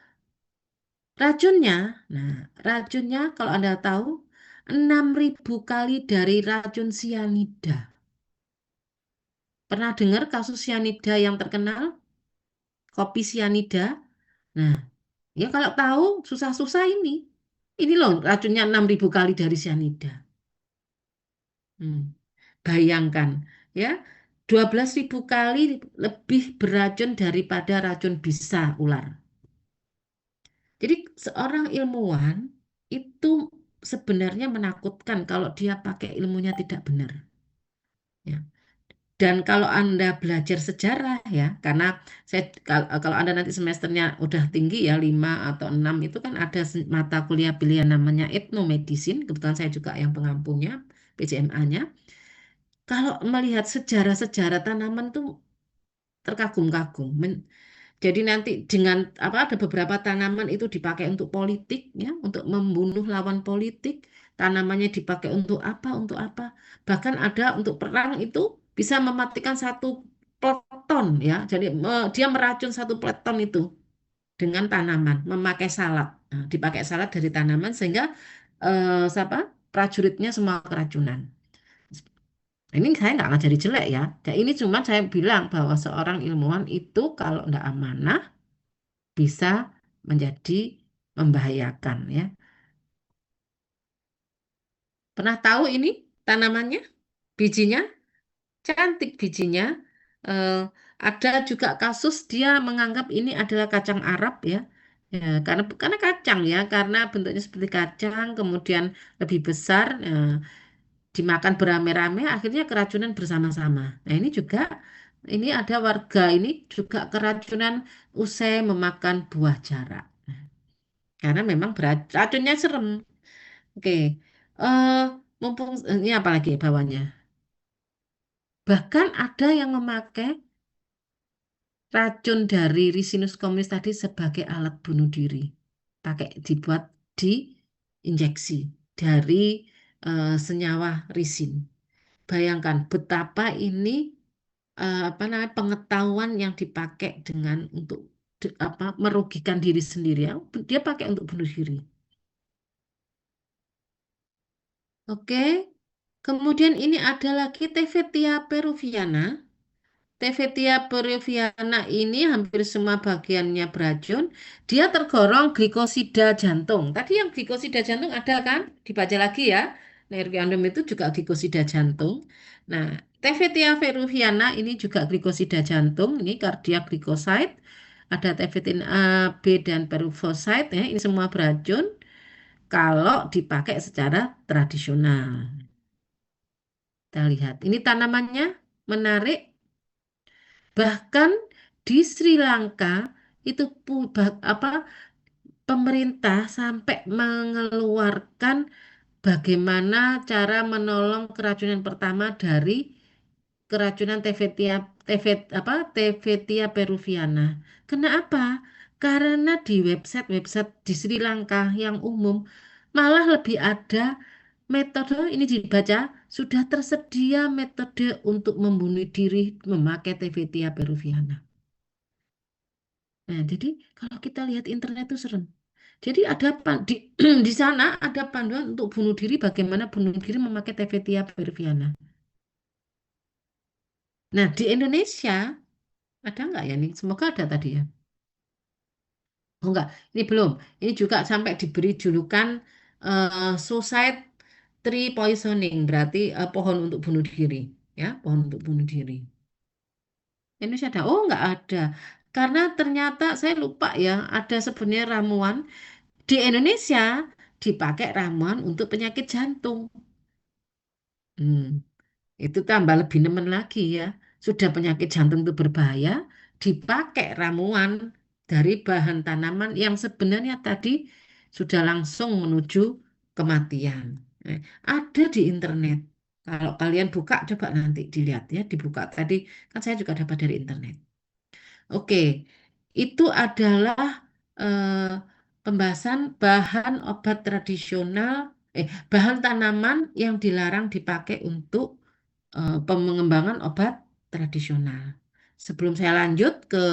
racunnya. Nah, racunnya kalau Anda tahu 6.000 kali dari racun sianida. Pernah dengar kasus sianida yang terkenal? Kopi sianida? Nah, ya kalau tahu susah-susah ini. Ini loh racunnya 6.000 kali dari sianida. Hmm, bayangkan ya, 12.000 kali lebih beracun daripada racun bisa ular. Jadi seorang ilmuwan itu sebenarnya menakutkan kalau dia pakai ilmunya tidak benar. Ya. Dan kalau Anda belajar sejarah ya, karena kalau Anda nanti semesternya udah tinggi ya 5 atau 6 itu kan ada mata kuliah pilihan namanya etnomedicine, kebetulan saya juga yang pengampunya PJMA-nya. Kalau melihat sejarah-sejarah tanaman tuh terkagum-kagum. Jadi nanti dengan apa ada beberapa tanaman itu dipakai untuk politik ya, untuk membunuh lawan politik. Tanamannya dipakai untuk apa. Bahkan ada untuk perang itu bisa mematikan satu peleton ya. Jadi dia meracun satu peleton itu dengan tanaman, memakai salad. Nah, dipakai salad dari tanaman sehingga siapa prajuritnya semua keracunan. Ini saya nggak ngajari jelek ya. Dan ini cuma saya bilang bahwa seorang ilmuwan itu kalau nggak amanah bisa menjadi membahayakan ya. Pernah tahu ini tanamannya, bijinya, cantik bijinya. Eh, ada juga kasus dia menganggap ini adalah kacang Arab ya. Ya, karena kacang ya, karena bentuknya seperti kacang, kemudian lebih besar, dimakan beramai-ramai, akhirnya keracunan bersama-sama. Nah, ini juga ini ada warga ini juga keracunan usai memakan buah jarak. Karena memang racunnya serem. Oke, eh mumpung ini apa lagi bawahnya? Bahkan ada yang memakai racun dari Ricinus communis tadi sebagai alat bunuh diri. Pakai dibuat di injeksi dari senyawa risin. Bayangkan betapa ini apa namanya pengetahuan yang dipakai dengan untuk apa merugikan diri sendiri. Ya. Dia pakai untuk bunuh diri. Oke. Kemudian ini ada lagi Tevetia peruviana. Tevetia peruviana ini hampir semua bagiannya beracun. Dia tergolong glikosida jantung. Tadi yang glikosida jantung ada kan? Dibaca lagi ya. Nerviandum itu juga glikosida jantung. Nah, Tevetia peruviana ini juga glikosida jantung. Ini cardiac glycoside. Ada tevetin A, B, dan perufoside. Ya. Ini semua beracun kalau dipakai secara tradisional. Kita lihat. Ini tanamannya menarik. Bahkan di Sri Lanka itu apa pemerintah sampai mengeluarkan bagaimana cara menolong keracunan pertama dari keracunan Tevetia peruviana. Kenapa? Karena di website-website di Sri Lanka yang umum malah lebih ada metode ini dibaca sudah tersedia metode untuk membunuh diri memakai Tevetia peruviana. Nah, jadi kalau kita lihat internet itu serem. Jadi ada di di sana ada panduan untuk bunuh diri bagaimana bunuh diri memakai Tevetia peruviana. Nah, di Indonesia ada nggak ya nih? Semoga ada tadi ya. Oh enggak, ini belum. Ini juga sampai diberi julukan suicide tree poisoning, berarti pohon untuk bunuh diri, ya, pohon untuk bunuh diri. Indonesia ada? Oh enggak ada, karena ternyata saya lupa ya, ada sebenarnya ramuan di Indonesia dipakai ramuan untuk penyakit jantung. Hmm. Itu tambah lebih nemen lagi ya. Sudah penyakit jantung itu berbahaya, dipakai ramuan dari bahan tanaman yang sebenarnya tadi sudah langsung menuju kematian. Eh, Ada di internet. Kalau kalian buka, coba nanti dilihat ya, dibuka. Tadi kan saya juga dapat dari internet. Oke, itu adalah eh, pembahasan bahan obat tradisional, bahan tanaman yang dilarang dipakai untuk pengembangan obat tradisional. Sebelum saya lanjut ke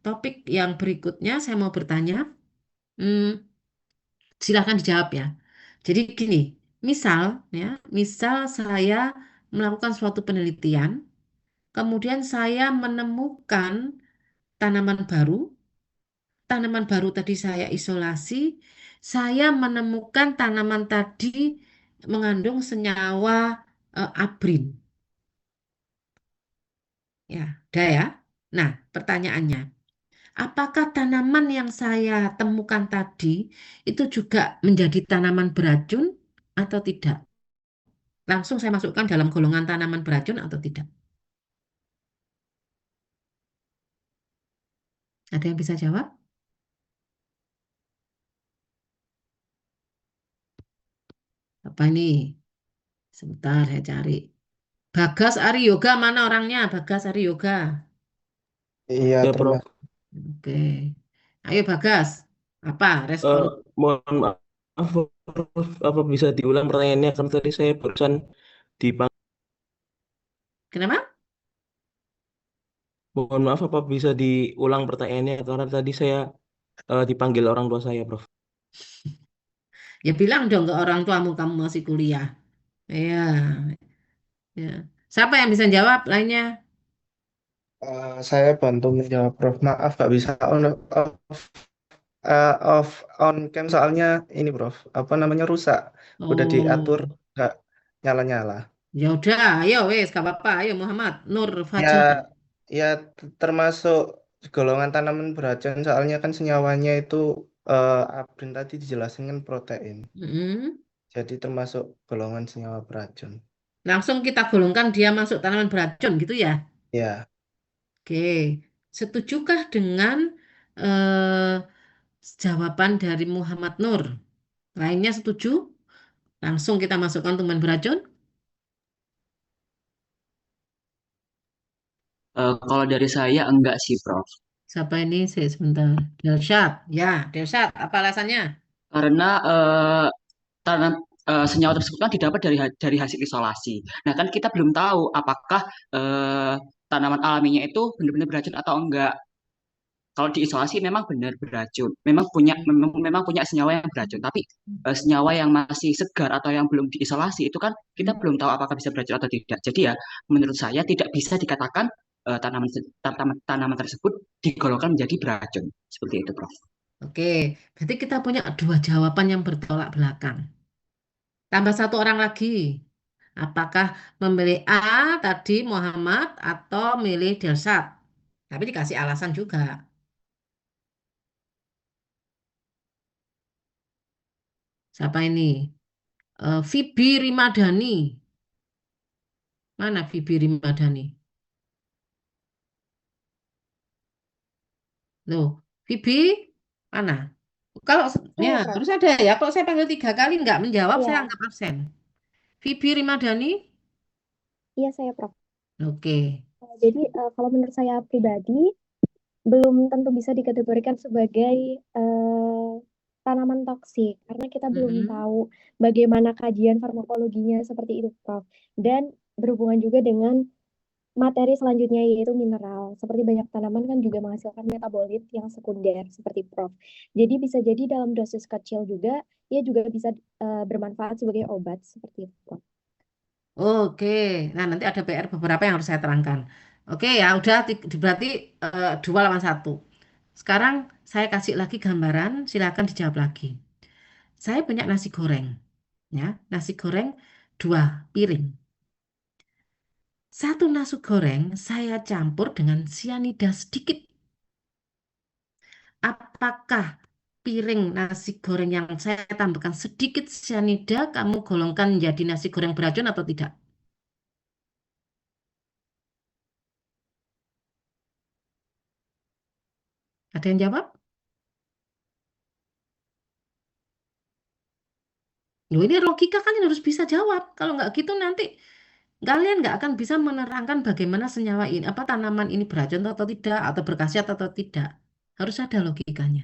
topik yang berikutnya saya mau bertanya. Hmm, Silahkan dijawab ya. Jadi gini, misal ya, misal saya melakukan suatu penelitian, kemudian saya menemukan tanaman baru. Tanaman baru tadi saya isolasi, saya menemukan tanaman tadi mengandung senyawa abrin. Ya, udah ya. Nah, pertanyaannya, apakah tanaman yang saya temukan tadi itu juga menjadi tanaman beracun atau tidak? Langsung saya masukkan dalam golongan tanaman beracun atau tidak? Ada yang bisa jawab? Apa ini? Sebentar saya cari. Bagas Ari Yoga, mana orangnya? Bagas Ari Yoga. Iya, Ya, Prof. termasuk. Oke. Ayo Bagas. Apa respon? Eh, Mohon maaf, Prof. Apa bisa diulang pertanyaannya? Karena tadi saya barusan dipanggil. Kenapa? Mohon maaf, apa bisa diulang pertanyaannya? Karena tadi saya dipanggil orang tua saya, Prof. Ya bilang dong ke orang tuamu kamu masih kuliah. Iya, ya. Siapa yang bisa jawab lainnya? Saya bantu menjawab, Prof. Maaf, nggak bisa off on cam soalnya ini, Prof. Apa namanya rusak. Udah diatur Oh, nggak nyala-nyala. ya udah, ayo wes, gak apa-apa. Ayo Muhammad Nur Ya, Fajar. ya termasuk golongan tanaman beracun soalnya kan senyawanya itu Abrin tadi dijelasin kan protein. Mm-mm. Jadi termasuk golongan senyawa beracun. Langsung kita golongkan dia masuk tanaman beracun gitu ya. Ya, Oke, setujukah dengan eh, jawaban dari Muhammad Nur? Lainnya setuju? Langsung kita masukkan tanaman beracun. Kalau dari saya enggak sih, Prof. Siapa ini? Sebentar. Delshad. Ya, Delshad. Apa alasannya? Karena tanam senyawa tersebut kan didapat dari hasil isolasi. Nah, kan kita belum tahu apakah eh, tanaman alaminya itu benar-benar beracun atau enggak. Kalau diisolasi memang benar beracun, memang punya senyawa yang beracun. Tapi senyawa yang masih segar atau yang belum diisolasi itu kan kita belum tahu apakah bisa beracun atau tidak. Jadi ya, menurut saya tidak bisa dikatakan tanaman tersebut digolongkan menjadi beracun. Seperti itu, Prof. Oke, berarti kita punya dua jawaban yang bertolak belakang. Tambah satu orang lagi. Apakah memilih A tadi Muhammad atau milih Delshad? Tapi dikasih alasan juga. Siapa ini? Vibi Rimadhani. Mana Vibi Rimadhani? Loh, Vibi mana? Kalau ya Saya, Prof. harus ada ya. Kalau saya panggil tiga kali nggak menjawab, saya Iya, anggap absen. Vibi Rimadhani. iya saya, Prof. Oke. Jadi kalau menurut saya pribadi belum tentu bisa dikategorikan sebagai eh, tanaman toksik karena kita belum Mm-mm. tahu bagaimana kajian farmakologinya seperti itu, Prof. Dan berhubungan juga dengan materi selanjutnya yaitu mineral. Seperti banyak tanaman kan juga menghasilkan metabolit yang sekunder seperti Prof. Jadi bisa jadi dalam dosis kecil juga ia juga bisa bermanfaat sebagai obat seperti itu, Prof. Oke, nah nanti ada PR beberapa yang harus saya terangkan. Oke ya, udah berarti dua lawan satu. Sekarang saya kasih lagi gambaran, silakan dijawab lagi. Saya punya nasi goreng, ya, nasi goreng dua piring. Satu nasi goreng saya campur dengan sianida sedikit. Apakah piring nasi goreng yang saya tambahkan sedikit sianida, kamu golongkan menjadi nasi goreng beracun atau tidak? Ada yang jawab? Loh, ini logika kalian harus bisa jawab. Kalau nggak gitu nanti kalian nggak akan bisa menerangkan bagaimana senyawa ini, apa tanaman ini beracun atau tidak, atau berkhasiat atau tidak. Harus ada logikanya.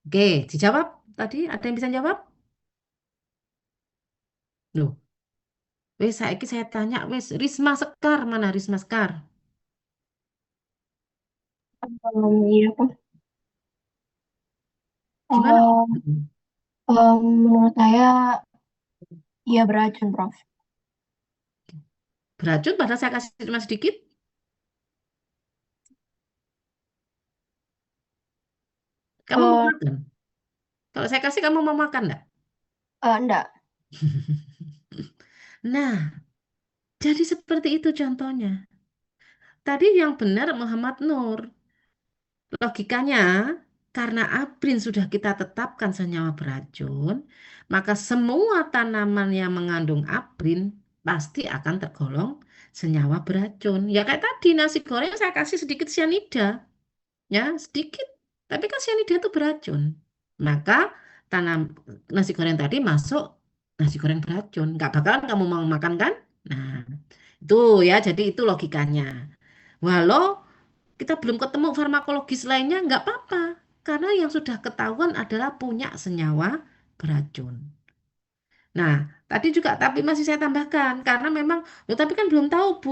Oke, dijawab tadi. Ada yang bisa jawab? Loh, saya tanya, wes Risma Sekar mana Risma Sekar? Iya, Prof. Gimana? Em, menurut saya, iya beracun, Prof. Beracun padahal saya kasih cuma sedikit. Kamu mau Eh, makan? Kalau saya kasih kamu mau makan enggak? enggak. Nah, jadi seperti itu contohnya. Tadi yang benar Muhammad Nur. Logikanya, karena abrin sudah kita tetapkan senyawa beracun, maka semua tanaman yang mengandung abrin pasti akan tergolong senyawa beracun. Ya kayak tadi nasi goreng saya kasih sedikit cyanida, ya sedikit. Tapi kan cyanida itu beracun. Maka tanam nasi goreng tadi masuk nasi goreng beracun. Nggak bakalan kamu mau makan kan? Nah, itu ya, jadi itu logikanya. Walau kita belum ketemu farmakologis lainnya, nggak apa-apa. Karena yang sudah ketahuan adalah punya senyawa beracun. Nah, tadi juga tapi masih saya tambahkan karena memang, loh, tapi kan belum tahu Bu,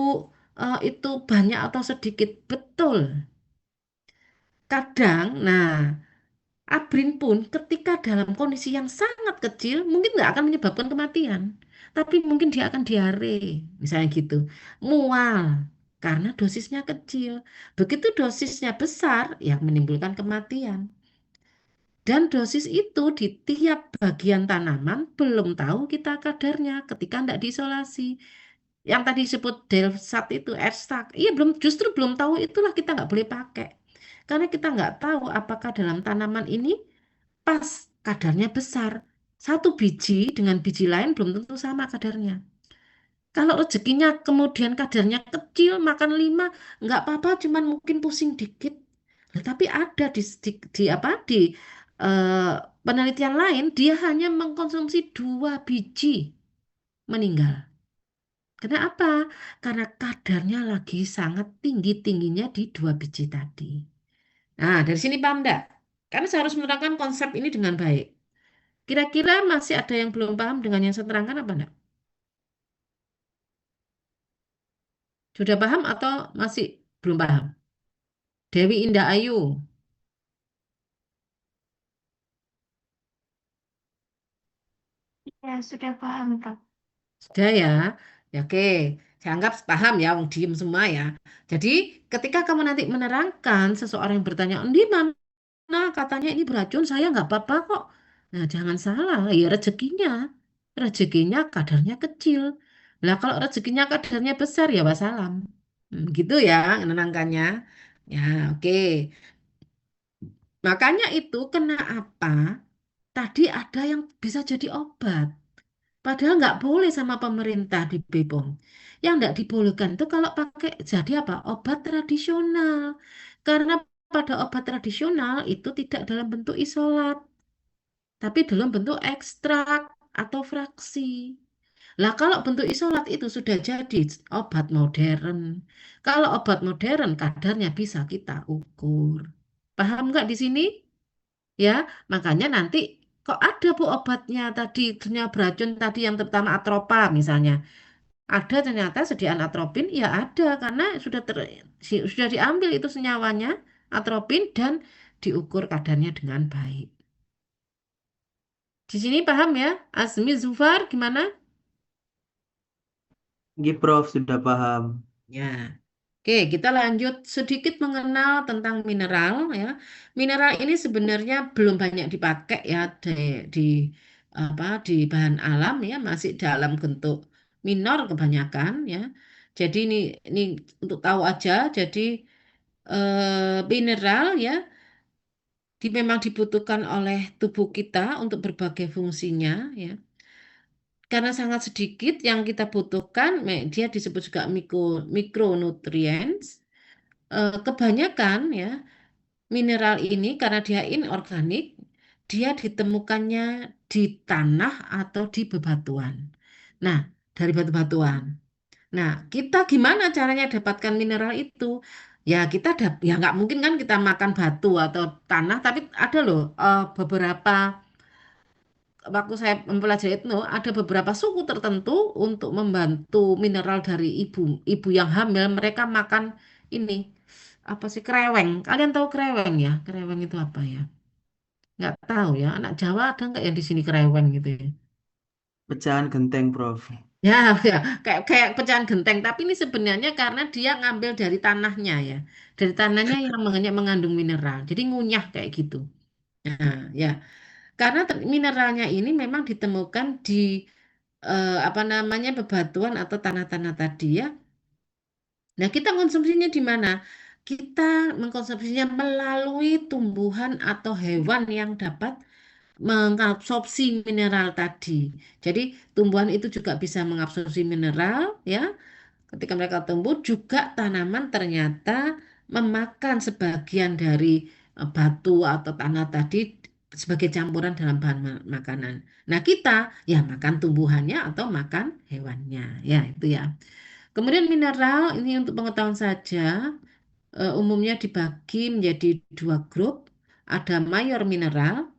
itu banyak atau sedikit. Betul. Kadang, nah, Abrin pun ketika dalam kondisi yang sangat kecil mungkin nggak akan menyebabkan kematian. Tapi mungkin dia akan diare, misalnya gitu. Mual, karena dosisnya kecil. Begitu dosisnya besar, yang menimbulkan kematian. Dan dosis itu di tiap bagian tanaman belum tahu kita kadarnya ketika tidak diisolasi. Yang tadi disebut Delsat itu, ekstrak. Iya, justru belum tahu itulah kita nggak boleh pakai. Karena kita nggak tahu apakah dalam tanaman ini pas kadarnya besar. Satu biji dengan biji lain belum tentu sama kadarnya. Kalau rezekinya kemudian kadarnya kecil, makan 5, nggak apa-apa, cuman mungkin pusing dikit. Nah, tapi ada di apa eh, penelitian lain, dia hanya mengkonsumsi 2 biji meninggal. Kenapa? Karena kadarnya lagi sangat tinggi-tingginya di 2 biji tadi. Nah, dari sini paham enggak? Karena saya harus menerangkan konsep ini dengan baik. Kira-kira masih ada yang belum paham dengan yang saya terangkan apa enggak? Sudah paham atau masih belum paham? Dewi Indah Ayu, Ya, sudah paham, Prof. sudah ya? Ya, oke, saya anggap paham ya, wong diem semua ya. Jadi, ketika kamu nanti menerangkan seseorang yang bertanya, di mana katanya ini beracun, saya nggak apa-apa kok. Nah, jangan salah, ya rezekinya. Rezekinya kadarnya kecil. Lah, kalau rezekinya kadarnya besar, ya wassalam. Gitu ya, menenangkannya. Ya, oke. Makanya itu kenapa tadi ada yang bisa jadi obat. Padahal nggak boleh sama pemerintah di BPOM. Yang nggak dibolehkan itu kalau pakai jadi apa? Obat tradisional. Karena pada obat tradisional itu tidak dalam bentuk isolat, tapi dalam bentuk ekstrak atau fraksi. Lah kalau bentuk isolat itu sudah jadi obat modern. Kalau obat modern kadarnya bisa kita ukur. Paham nggak di sini? Ya, makanya nanti kok ada Bu obatnya tadi ternyata beracun tadi yang terutama atropa misalnya. Ada ternyata sediaan atropin ya ada karena sudah diambil itu senyawanya atropin dan diukur kadarnya dengan baik. Di sini paham ya? Azmi Zufar gimana? Nggih, Prof, sudah paham. Ya. Oke, kita lanjut sedikit mengenal tentang mineral ya. Mineral ini sebenarnya belum banyak dipakai ya di apa di bahan alam ya, masih dalam bentuk minor kebanyakan ya. Jadi ini untuk tahu aja. Jadi mineral ya memang dibutuhkan oleh tubuh kita untuk berbagai fungsinya ya. Karena sangat sedikit yang kita butuhkan, dia disebut juga mikronutrients. Kebanyakan ya mineral ini karena dia inorganik, dia ditemukannya di tanah atau di bebatuan. Nah, dari batu-batuan. Nah, kita gimana caranya dapatkan mineral itu? Ya ya nggak mungkin kan kita makan batu atau tanah, tapi ada loh beberapa waktu saya mempelajari itu ada beberapa suku tertentu untuk membantu mineral dari ibu ibu yang hamil mereka makan ini apa sih kreweng. Kalian tahu kreweng ya? Kreweng itu apa ya? Nggak tahu ya. Anak Jawa ada nggak yang di sini kreweng gitu ya? Pecahan genteng, Prof. Ya, ya, kayak kayak pecahan genteng. Tapi ini sebenarnya karena dia ngambil dari tanahnya ya, dari tanahnya yang mengandung mineral. Jadi ngunyah kayak gitu. Nah, ya, karena mineralnya ini memang ditemukan di apa namanya bebatuan atau tanah-tanah tadi ya. Nah, kita konsumsinya di mana? Kita mengkonsumsinya melalui tumbuhan atau hewan yang dapat mengabsorpsi mineral tadi. Jadi tumbuhan itu juga bisa mengabsorpsi mineral ya. Ketika mereka tumbuh juga tanaman ternyata memakan sebagian dari batu atau tanah tadi sebagai campuran dalam bahan makanan. Nah, kita ya makan tumbuhannya atau makan hewannya. Ya, itu ya. Kemudian mineral ini untuk pengetahuan saja umumnya dibagi menjadi dua grup. Ada mayor mineral,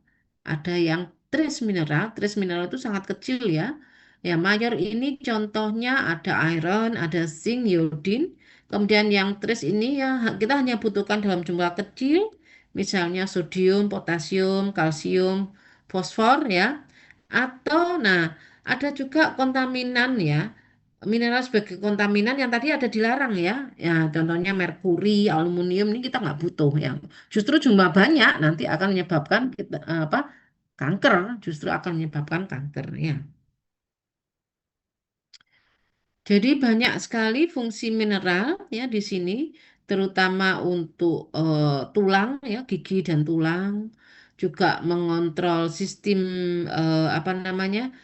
ada yang trace mineral. Trace mineral itu sangat kecil ya. Ya, mayor ini contohnya ada iron, ada zinc, iodin. Kemudian yang trace ini ya kita hanya butuhkan dalam jumlah kecil, misalnya sodium, potasium, kalsium, fosfor ya. Atau nah, ada juga kontaminan ya. Mineral sebagai kontaminan yang tadi ada dilarang ya. Ya, contohnya merkuri, aluminium ini kita nggak butuh ya. Justru jumlah banyak nanti akan menyebabkan kita apa kanker, justru akan menyebabkan kanker ya. Jadi banyak sekali fungsi mineral ya di sini, terutama untuk tulang ya, gigi dan tulang, juga mengontrol sistem apa namanya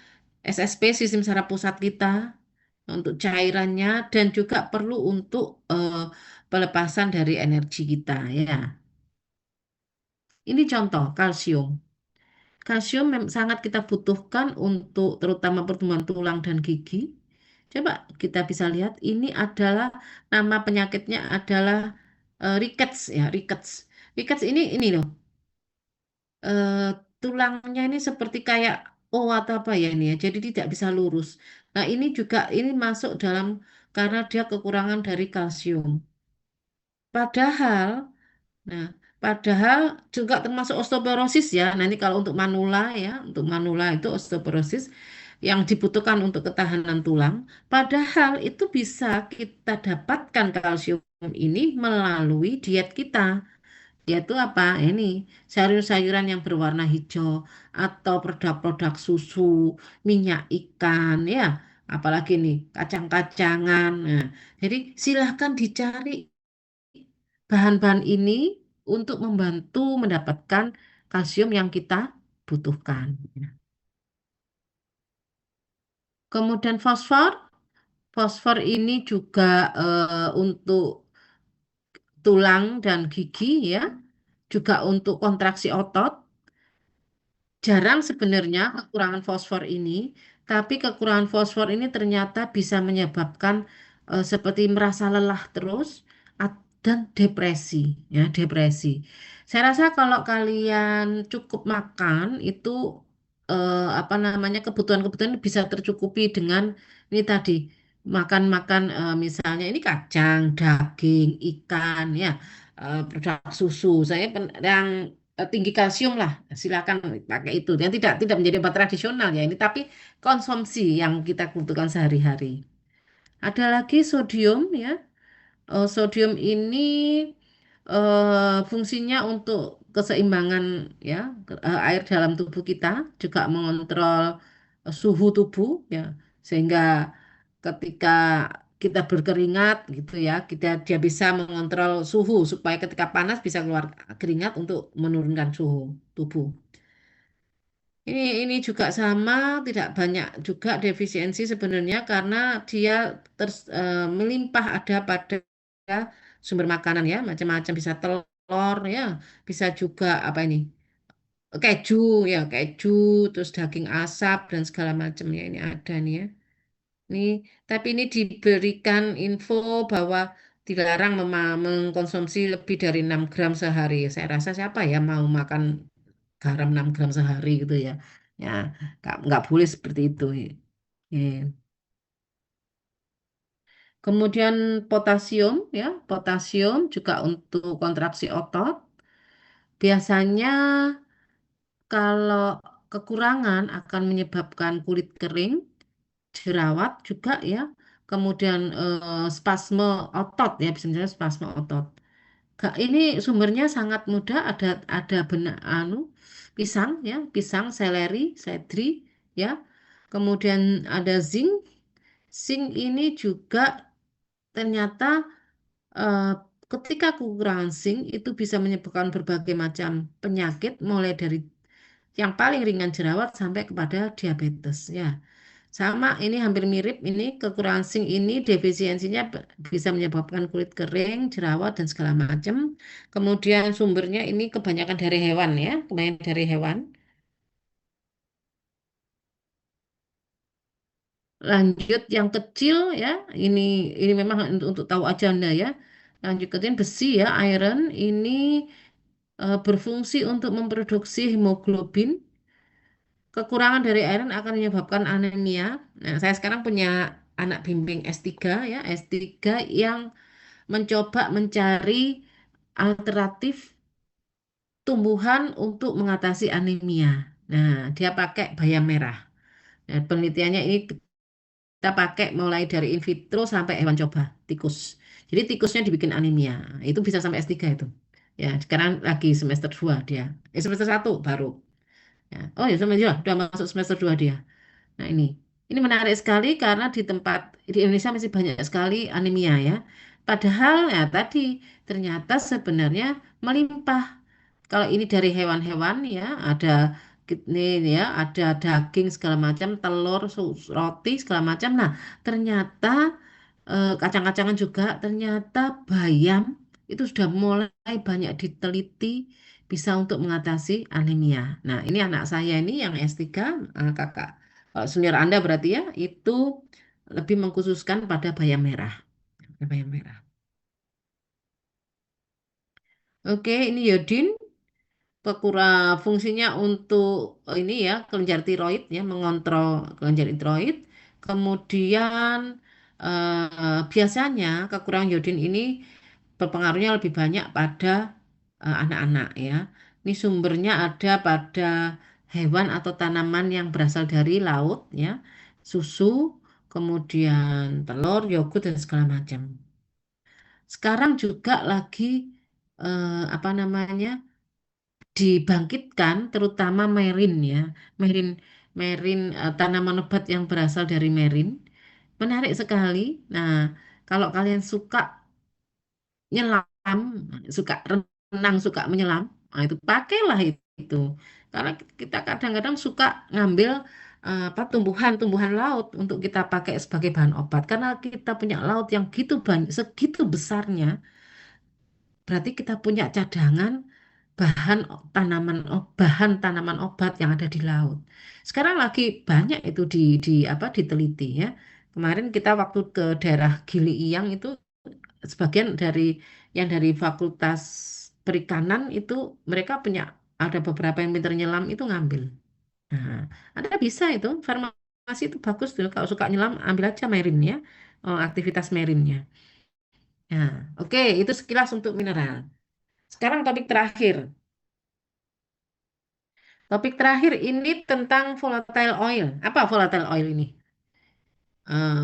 SSP, sistem saraf pusat kita untuk cairannya dan juga perlu untuk pelepasan dari energi kita ya. Ini contoh kalsium. Kalsium sangat kita butuhkan untuk terutama pertumbuhan tulang dan gigi. Coba kita bisa lihat ini adalah nama penyakitnya adalah rickets ya, rickets. Rickets ini loh, eh, tulangnya ini seperti kayak atau apa ya ini ya. Jadi tidak bisa lurus. Nah, ini juga ini masuk dalam karena dia kekurangan dari kalsium. Padahal Nah, padahal juga termasuk osteoporosis ya. Nanti kalau untuk manula ya, untuk manula itu osteoporosis yang dibutuhkan untuk ketahanan tulang. Padahal itu bisa kita dapatkan kalsium ini melalui diet kita. Yaitu apa? Ini sayur-sayuran yang berwarna hijau atau produk-produk susu, minyak ikan ya. Apalagi nih kacang-kacangan. Nah, jadi silahkan dicari bahan-bahan ini untuk membantu mendapatkan kalsium yang kita butuhkan. Kemudian fosfor, fosfor ini juga untuk tulang dan gigi ya, juga untuk kontraksi otot. Jarang sebenarnya kekurangan fosfor ini, tapi kekurangan fosfor ini ternyata bisa menyebabkan seperti merasa lelah terus dan depresi, ya depresi. Saya rasa kalau kalian cukup makan itu apa namanya kebutuhan-kebutuhan bisa tercukupi dengan ini tadi makan-makan misalnya ini kacang, daging, ikan, ya produk susu. Saya yang tinggi kalsium lah, silakan pakai itu. Yang tidak menjadi obat tradisional ya ini, tapi konsumsi yang kita butuhkan sehari-hari. Ada lagi sodium ya. Sodium ini fungsinya untuk keseimbangan ya air dalam tubuh kita, juga mengontrol suhu tubuh ya, sehingga ketika kita berkeringat gitu ya, dia bisa mengontrol suhu supaya ketika panas bisa keluar keringat untuk menurunkan suhu tubuh. Ini juga sama, tidak banyak juga defisiensi sebenarnya karena dia melimpah ada pada sumber makanan ya, macam-macam bisa telur ya, bisa juga apa ini keju ya, keju, terus daging asap dan segala macamnya ini ada nih ya. Nih, tapi ini diberikan info bahwa dilarang mengkonsumsi lebih dari 6 gram sehari. Saya rasa siapa ya mau makan garam 6 gram sehari gitu ya. Ya, nggak boleh seperti itu. Ya. Kemudian potasium ya, potasium juga untuk kontraksi otot. Biasanya kalau kekurangan akan menyebabkan kulit kering, jerawat juga ya. Kemudian spasme otot ya, bisa menjadi spasme otot. Ini sumbernya sangat mudah, ada benak pisang ya, pisang, seleri, seledri ya. Kemudian ada zinc. Zinc ini juga ternyata eh, ketika kekurangan zinc itu bisa menyebabkan berbagai macam penyakit mulai dari yang paling ringan jerawat sampai kepada diabetes ya. Sama ini hampir mirip ini kekurangan zinc ini defisiensinya bisa menyebabkan kulit kering, jerawat dan segala macam. Kemudian sumbernya ini kebanyakan dari hewan ya, kebanyakan dari hewan. Lanjut yang kecil ya, ini memang untuk tahu aja Anda ya. Lanjut kecil besi ya, iron ini berfungsi untuk memproduksi hemoglobin. Kekurangan dari iron akan menyebabkan anemia. Nah, saya sekarang punya anak bimbing S3 ya, S3 yang mencoba mencari alternatif tumbuhan untuk mengatasi anemia. Nah, dia pakai bayam merah. Nah, penelitiannya ini kita pakai mulai dari in vitro sampai hewan coba, tikus. Jadi tikusnya dibikin anemia. Itu bisa sampai S3 itu. Ya, sekarang lagi semester 2 dia. Semester 1 baru. Ya. Oh ya, sudah masuk semester 2 dia. Nah, ini menarik sekali karena di Indonesia masih banyak sekali anemia ya. Padahal ya tadi ternyata sebenarnya melimpah. Kalau ini dari hewan-hewan ya, ada ini ya, ada daging segala macam, telur, roti segala macam. Nah, ternyata kacang-kacangan juga, ternyata bayam itu sudah mulai banyak diteliti bisa untuk mengatasi anemia. Nah, ini anak saya ini yang S3, kakak senior Anda berarti ya, itu lebih mengkhususkan pada bayam merah. Bayam merah. Oke, ini iodin. Fungsinya untuk ini ya kelenjar tiroid ya mengontrol kelenjar tiroid. Kemudian biasanya kekurangan iodin ini berpengaruhnya lebih banyak pada anak-anak ya. Ini sumbernya ada pada hewan atau tanaman yang berasal dari laut ya, susu, kemudian telur, yogurt dan segala macam. Sekarang juga lagi apa namanya? Dibangkitkan terutama merin ya. Merin merin tanaman obat yang berasal dari merin. Menarik sekali. Nah, kalau kalian suka nyelam, suka renang, suka menyelam, nah itu pakailah itu. Karena kita kadang-kadang suka ngambil apa tumbuhan-tumbuhan laut untuk kita pakai sebagai bahan obat. Karena kita punya laut yang gitu banyak, segitu besarnya. Berarti kita punya cadangan bahan tanaman obat yang ada di laut. Sekarang lagi banyak itu di apa diteliti ya. Kemarin kita waktu ke daerah Gili Iyang itu sebagian yang dari Fakultas Perikanan itu mereka punya ada beberapa yang pintar nyelam itu ngambil. Nah, Anda bisa itu farmasi itu bagus tuh kalau suka nyelam ambil aja merinnya, aktivitas merinnya. Nah, oke, itu sekilas untuk mineral. Sekarang topik terakhir. Topik terakhir ini tentang volatile oil. Apa volatile oil ini?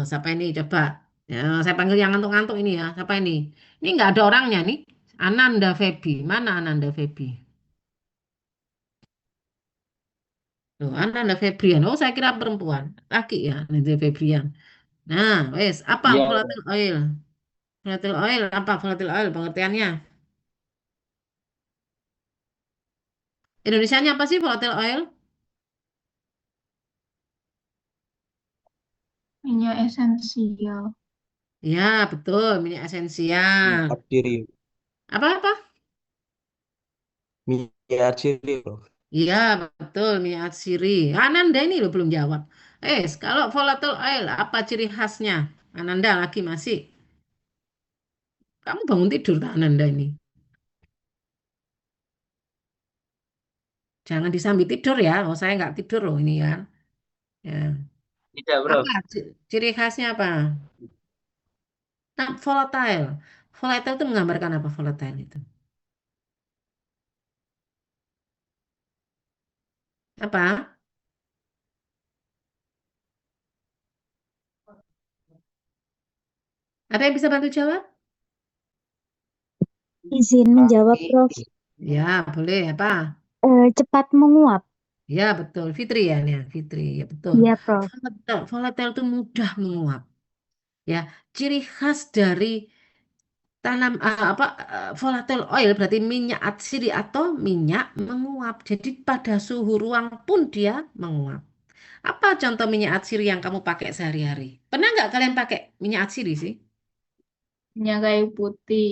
Siapa ini? Coba. Ya, saya panggil yang ngantuk-ngantuk ini ya. Siapa ini? Ini nggak ada orangnya nih. Ananda Febi. Mana Ananda Febi? Loh, Ananda Febrian. Oh, saya kira perempuan. Laki ya, Ananda Febrian. Nah, wes, apa Iya, volatile oil? Volatile oil, apa volatile oil pengertiannya? Indonesianya apa sih volatile oil? Minyak esensial. Ya, betul, minyak esensial. Arciri, Apa-apa? minyak arciri, bro. Iya, betul, minyak atsiri. Ananda ini loh belum jawab. Kalau volatile oil, apa ciri khasnya? Ananda lagi masih. Kamu bangun tidur, tak Ananda ini. Jangan disambi tidur ya. Oh, saya nggak tidur loh ini ya. Ya. tidak, Bro. Apa ciri khasnya apa? Volatile. Volatile itu menggambarkan apa volatile itu? Apa? Ada yang bisa bantu jawab? Izin menjawab, Prof. Ya, boleh. Apa? Cepat menguap. Ya, betul. Fitri ya, nih. Fitri. Ya, betul. Iya, Prof. Volatile itu mudah menguap. Ya, ciri khas dari volatile oil berarti minyak atsiri atau minyak menguap. Jadi pada suhu ruang pun dia menguap. Apa contoh minyak atsiri yang kamu pakai sehari-hari? Pernah nggak kalian pakai minyak atsiri sih? Minyak kayu putih.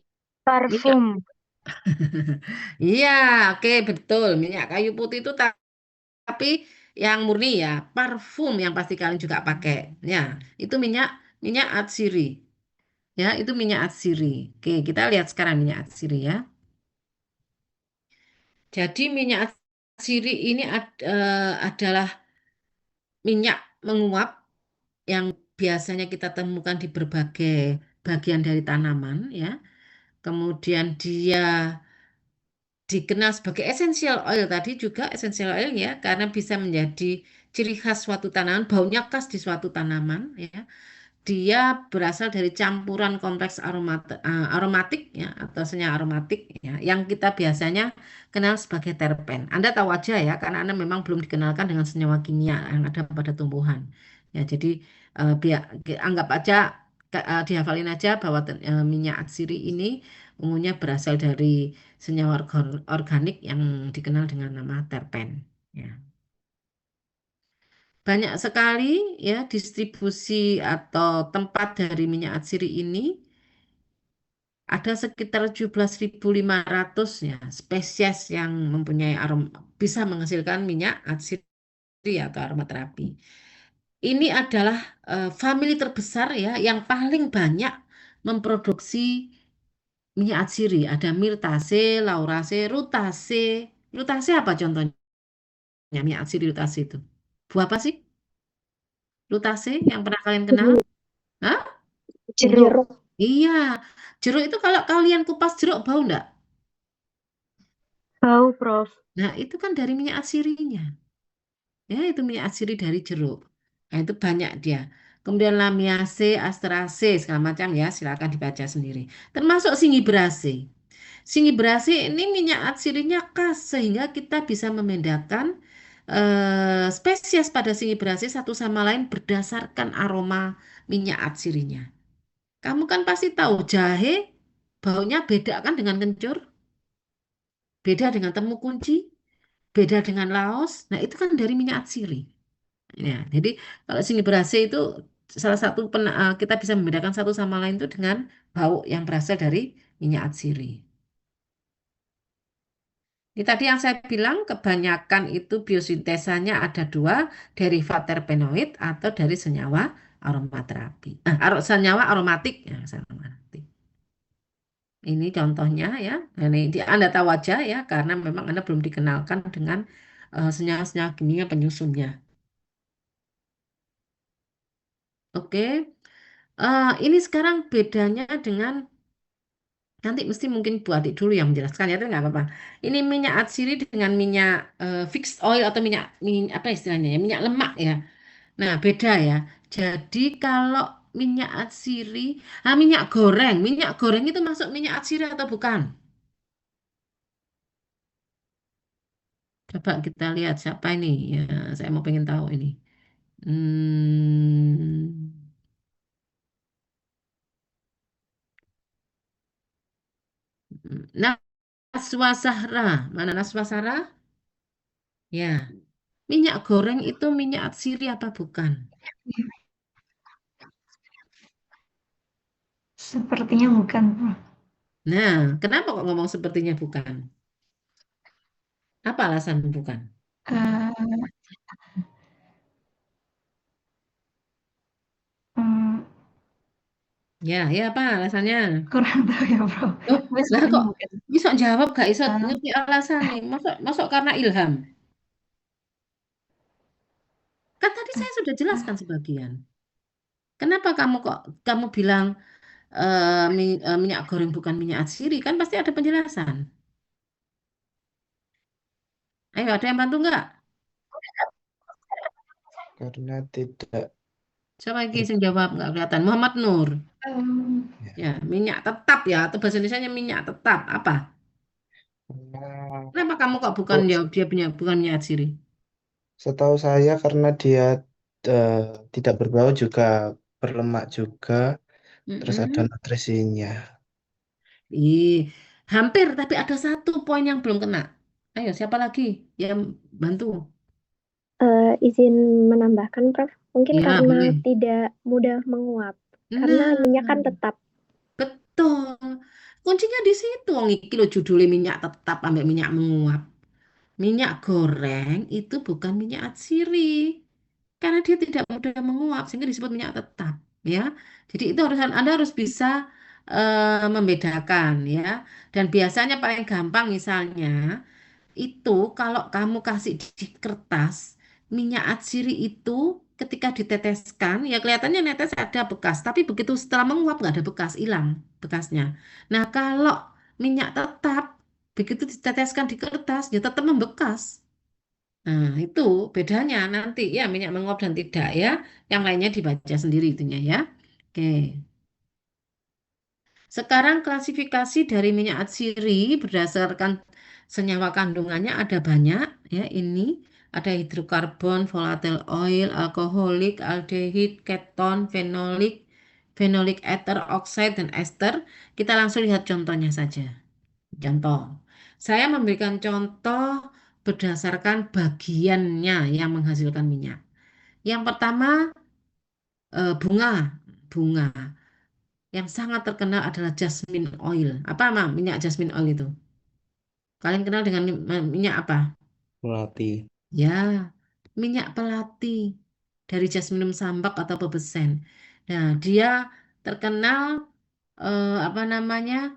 Minyak. Parfum. Iya, oke betul. Minyak kayu putih itu tapi yang murni ya, parfum yang pasti kalian juga pakai. Ya, itu minyak minyak atsiri. Ya, itu minyak atsiri. Oke, kita lihat sekarang minyak atsiri ya. Jadi minyak atsiri ini adalah minyak menguap yang biasanya kita temukan di berbagai bagian dari tanaman ya. Kemudian dia dikenal sebagai essential oil tadi juga essential oil ya karena bisa menjadi ciri khas suatu tanaman, baunya khas di suatu tanaman ya. Dia berasal dari campuran kompleks aromatik ya atau senyawa aromatik ya yang kita biasanya kenal sebagai terpen. Anda tahu aja ya karena Anda memang belum dikenalkan dengan senyawa kimia yang ada pada tumbuhan. Ya, jadi anggap aja dihafalin aja bahwa minyak atsiri ini umumnya berasal dari senyawa organik yang dikenal dengan nama terpen. Ya. Banyak sekali ya distribusi atau tempat dari minyak atsiri ini ada sekitar 17.500 ya spesies yang mempunyai bisa menghasilkan minyak atsiri atau aromaterapi. Ini adalah famili terbesar ya yang paling banyak memproduksi minyak atsiri. Ada Myrtaceae, Lauraceae, Rutaceae. Rutaceae apa contohnya minyak atsiri Rutaceae itu? Buah apa sih? Rutaceae yang pernah kalian kenal? Jeruk. Hah? Jeruk. Jeruk. Iya, jeruk itu kalau kalian kupas jeruk bau enggak? Bau, Prof. Nah, itu kan dari minyak atsirinya. Ya, itu minyak atsiri dari jeruk. Nah, itu banyak dia. Kemudian Lamiaceae, Asteraceae, segala macam ya, silakan dibaca sendiri. Termasuk Singiberacea. Singiberacea ini minyak atsirinya khas sehingga kita bisa membedakan spesies pada Singiberacea satu sama lain berdasarkan aroma minyak atsirinya. Kamu kan pasti tahu jahe baunya beda kan dengan kencur, beda dengan temu kunci, beda dengan laos. Nah, itu kan dari minyak atsiri. Ya, jadi kalau sini berhasil itu salah satu kita bisa membedakan satu sama lain itu dengan bau yang berasal dari minyak atsiri. Ini tadi yang saya bilang kebanyakan itu biosintesanya ada dua, derivat terpenoid atau dari senyawa aromaterapi. Senyawa aromatik ya, senyawa aromatik. Ini contohnya ya. Nah, ini Anda tahu aja ya karena memang Anda belum dikenalkan dengan senyawa-senyawa kimia penyusunnya. Oke. Ini sekarang bedanya dengan nanti mesti mungkin Bu Adik dulu yang menjelaskan ya, tapi nggak apa-apa. Ini minyak atsiri dengan minyak fixed oil atau apa istilahnya ya, minyak lemak ya. Nah, beda ya. Jadi kalau minyak goreng itu masuk minyak atsiri atau bukan? Coba kita lihat siapa ini. Ya, saya mau pengen tahu ini. Hmm, Naswa Sahra. Mana Naswa Sahra? Ya, minyak goreng itu minyak atsiri apa bukan? Sepertinya bukan, Prof. Nah, kenapa kok ngomong sepertinya bukan? Apa alasan bukan? Eh, hmm, Ya, ya apa alasannya? kurang tahu ya, Prof. Oh, Tapi lah sepertinya kok bukan. bisa jawab gak bisa Eh, ngerti alasannya? Masuk masuk karena ilham. Kan tadi saya sudah jelaskan sebagian. Kenapa kamu bilang minyak goreng bukan minyak atsiri? Kan pasti ada penjelasan. Ayo, ada yang bantu nggak? Karena tidak Siapa lagi ber yang jawab nggak kelihatan? Muhammad Nur. Em, ya. Ya, minyak tetap ya, atau bahasa Indonesia minyak tetap. Apa? Karena Kenapa kamu kok bukan setahu, jawab dia punya bukan minyak atsiri? setahu saya karena dia eh, tidak berbau juga berlemak juga, terus ada Mm-mm. nutrisinya. Ih, hampir, tapi ada satu poin yang belum kena. Ayo, siapa lagi yang bantu? Izin menambahkan, Prof. Mungkin Ya, karena boleh. tidak mudah menguap. Karena Nah, minyak kan tetap. betul. Kuncinya di situ. Wong iki lho judulnya minyak tetap ambek minyak menguap. Minyak goreng itu bukan minyak atsiri. Karena dia tidak mudah menguap sehingga disebut minyak tetap, ya. Jadi itu harus Anda harus bisa membedakan, ya. Dan biasanya paling gampang misalnya itu kalau kamu kasih di kertas minyak atsiri itu ketika diteteskan ya kelihatannya netes ada bekas tapi begitu setelah menguap nggak ada bekas hilang bekasnya. Nah kalau minyak tetap begitu diteteskan di kertas ya tetap membekas. Nah itu bedanya nanti ya minyak menguap dan tidak ya. Yang lainnya dibaca sendiri itunya ya. Oke. Sekarang klasifikasi dari minyak atsiri berdasarkan senyawa kandungannya ada banyak ya ini ada hidrokarbon, volatile oil, alkoholik, aldehid, keton, fenolik, fenolic ether, oxide dan ester. Kita langsung lihat contohnya saja. Contoh, saya memberikan contoh berdasarkan bagiannya yang menghasilkan minyak. Yang pertama bunga, bunga. Yang sangat terkenal adalah jasmine oil. Apa Mam? Minyak jasmine oil itu? Kalian kenal dengan minyak apa? Melati. Ya, minyak pelati dari jasminum sambak atau pebesen. Nah, dia terkenal apa namanya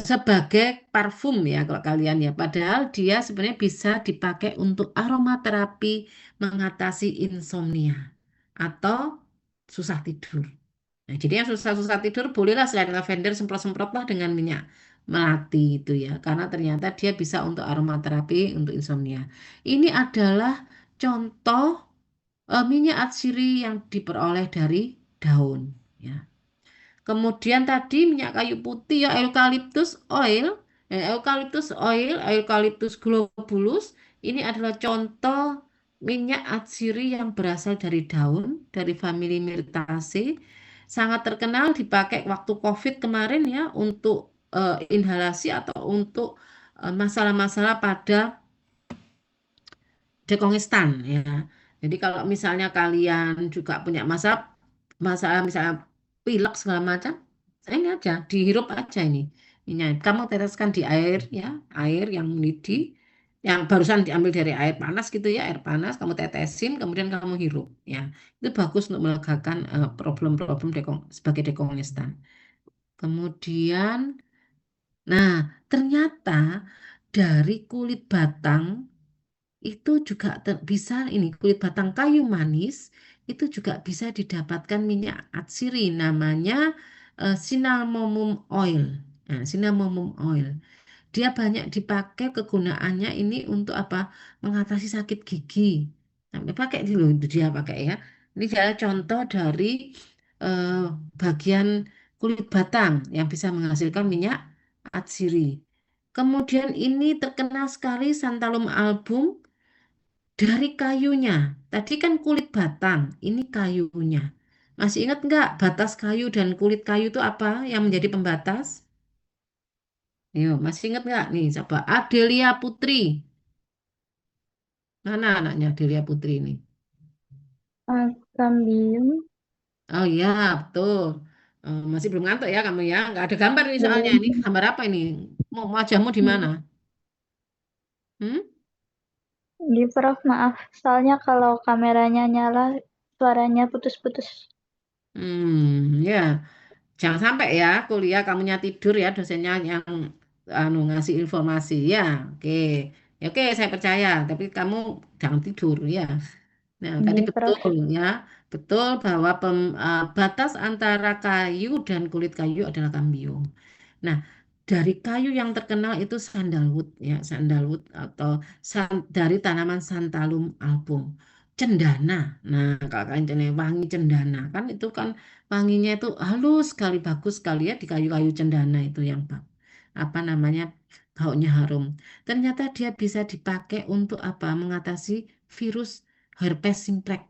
sebagai parfum ya kalau kalian ya. Padahal dia sebenarnya bisa dipakai untuk aromaterapi mengatasi insomnia atau susah tidur. Nah, jadi yang susah-susah tidur bolehlah selain lavender semprot-semprotlah dengan minyak melati itu ya, karena ternyata dia bisa untuk aromaterapi untuk insomnia. Ini adalah contoh minyak atsiri yang diperoleh dari daun. Ya. Kemudian tadi minyak kayu putih ya eucalyptus globulus. Ini adalah contoh minyak atsiri yang berasal dari daun dari famili Myrtaceae. Sangat terkenal dipakai waktu COVID kemarin ya untuk inhalasi atau untuk masalah-masalah pada dekongestan ya. Jadi kalau misalnya kalian juga punya masalah masalah misalnya pilek segala macam, ini aja dihirup aja ini. Kamu teteskan di air ya, air yang mendidih, yang barusan diambil dari air panas gitu ya, air panas kamu tetesin, kemudian kamu hirup ya. Itu bagus untuk melegakan problem-problem sebagai dekongestan. Kemudian, nah ternyata dari kulit batang itu juga bisa ini kulit batang kayu manis itu juga bisa didapatkan minyak atsiri namanya cinnamomum oil. Nah, cinnamomum oil. Dia banyak dipakai kegunaannya ini untuk apa? Mengatasi sakit gigi. Sampai pakai dulu itu dia pakai ya. Ini adalah contoh dari eh, bagian kulit batang yang bisa menghasilkan minyak atsiri. Kemudian ini terkenal sekali Santalum album dari kayunya. Tadi kan kulit batang, ini kayunya. Masih ingat nggak batas kayu dan kulit kayu itu apa yang menjadi pembatas? Yo, masih ingat nggak nih? Coba Adelia Putri. Mana anaknya Adelia Putri ini? Kambium. Oh iya, betul. Masih belum ngantuk ya kamu ya? Nggak ada gambar nih soalnya. Ini Belum. gambar apa ini? Mau wajahmu di mana? Hmm? Di Prof, maaf. Soalnya kalau kameranya nyala, suaranya putus-putus. Ya. Jangan sampai ya kuliah kamunya tidur ya dosennya yang ngasih informasi ya. Oke. Ya, oke, saya percaya, tapi kamu jangan tidur ya. Nah, tadi Ini, Prof. betul ya, betul bahwa batas antara kayu dan kulit kayu adalah kambium. Nah, dari kayu yang terkenal itu sandalwood ya, sandalwood atau dari tanaman Santalum album. Cendana. Nah, kalau kalian wangi cendana kan itu kan wanginya itu halus sekali, bagus sekali ya di kayu-kayu cendana itu yang apa namanya baunya harum. Ternyata dia bisa dipakai untuk apa? Mengatasi virus herpes simplex,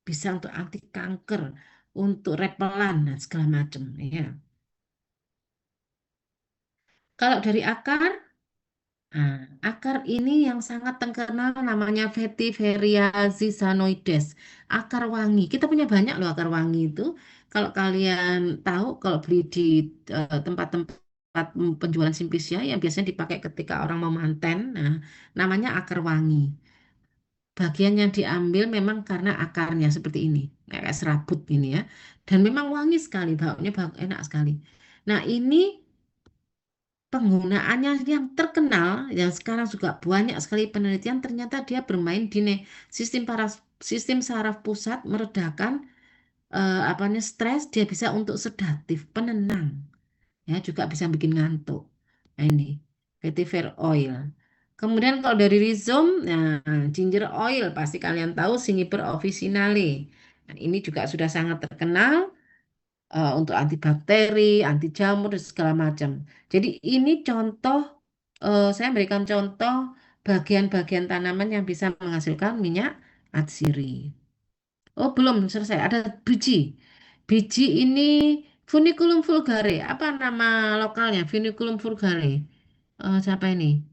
bisa untuk anti kanker, untuk repelan dan segala macam ya. Kalau dari akar, nah, akar ini yang sangat terkenal namanya Vetiveria zizanoides, akar wangi. Kita punya banyak loh akar wangi itu. Kalau kalian tahu, kalau beli di tempat-tempat penjualan simpisia yang biasanya dipakai ketika orang mau manten, nah, namanya akar wangi. Bagian yang diambil memang karena akarnya seperti ini, kayak serabut ini ya. Dan memang wangi sekali, baunya enak sekali. Nah, ini penggunaannya yang terkenal, yang sekarang juga banyak sekali penelitian, ternyata dia bermain di sistem saraf pusat, meredakan apanya stres, dia bisa untuk sedatif, penenang, ya juga bisa bikin ngantuk. Nah, ini vetiver oil. Kemudian kalau dari rhizome, nah, ginger oil pasti kalian tahu Juniper officinale. Nah, ini juga sudah sangat terkenal untuk antibakteri, anti jamur dan segala macam. Jadi ini contoh, saya memberikan contoh bagian-bagian tanaman yang bisa menghasilkan minyak atsiri. Oh, belum selesai. Ada biji. Biji ini Funiculum vulgare. Apa nama lokalnya? Funiculum vulgare. Siapa ini?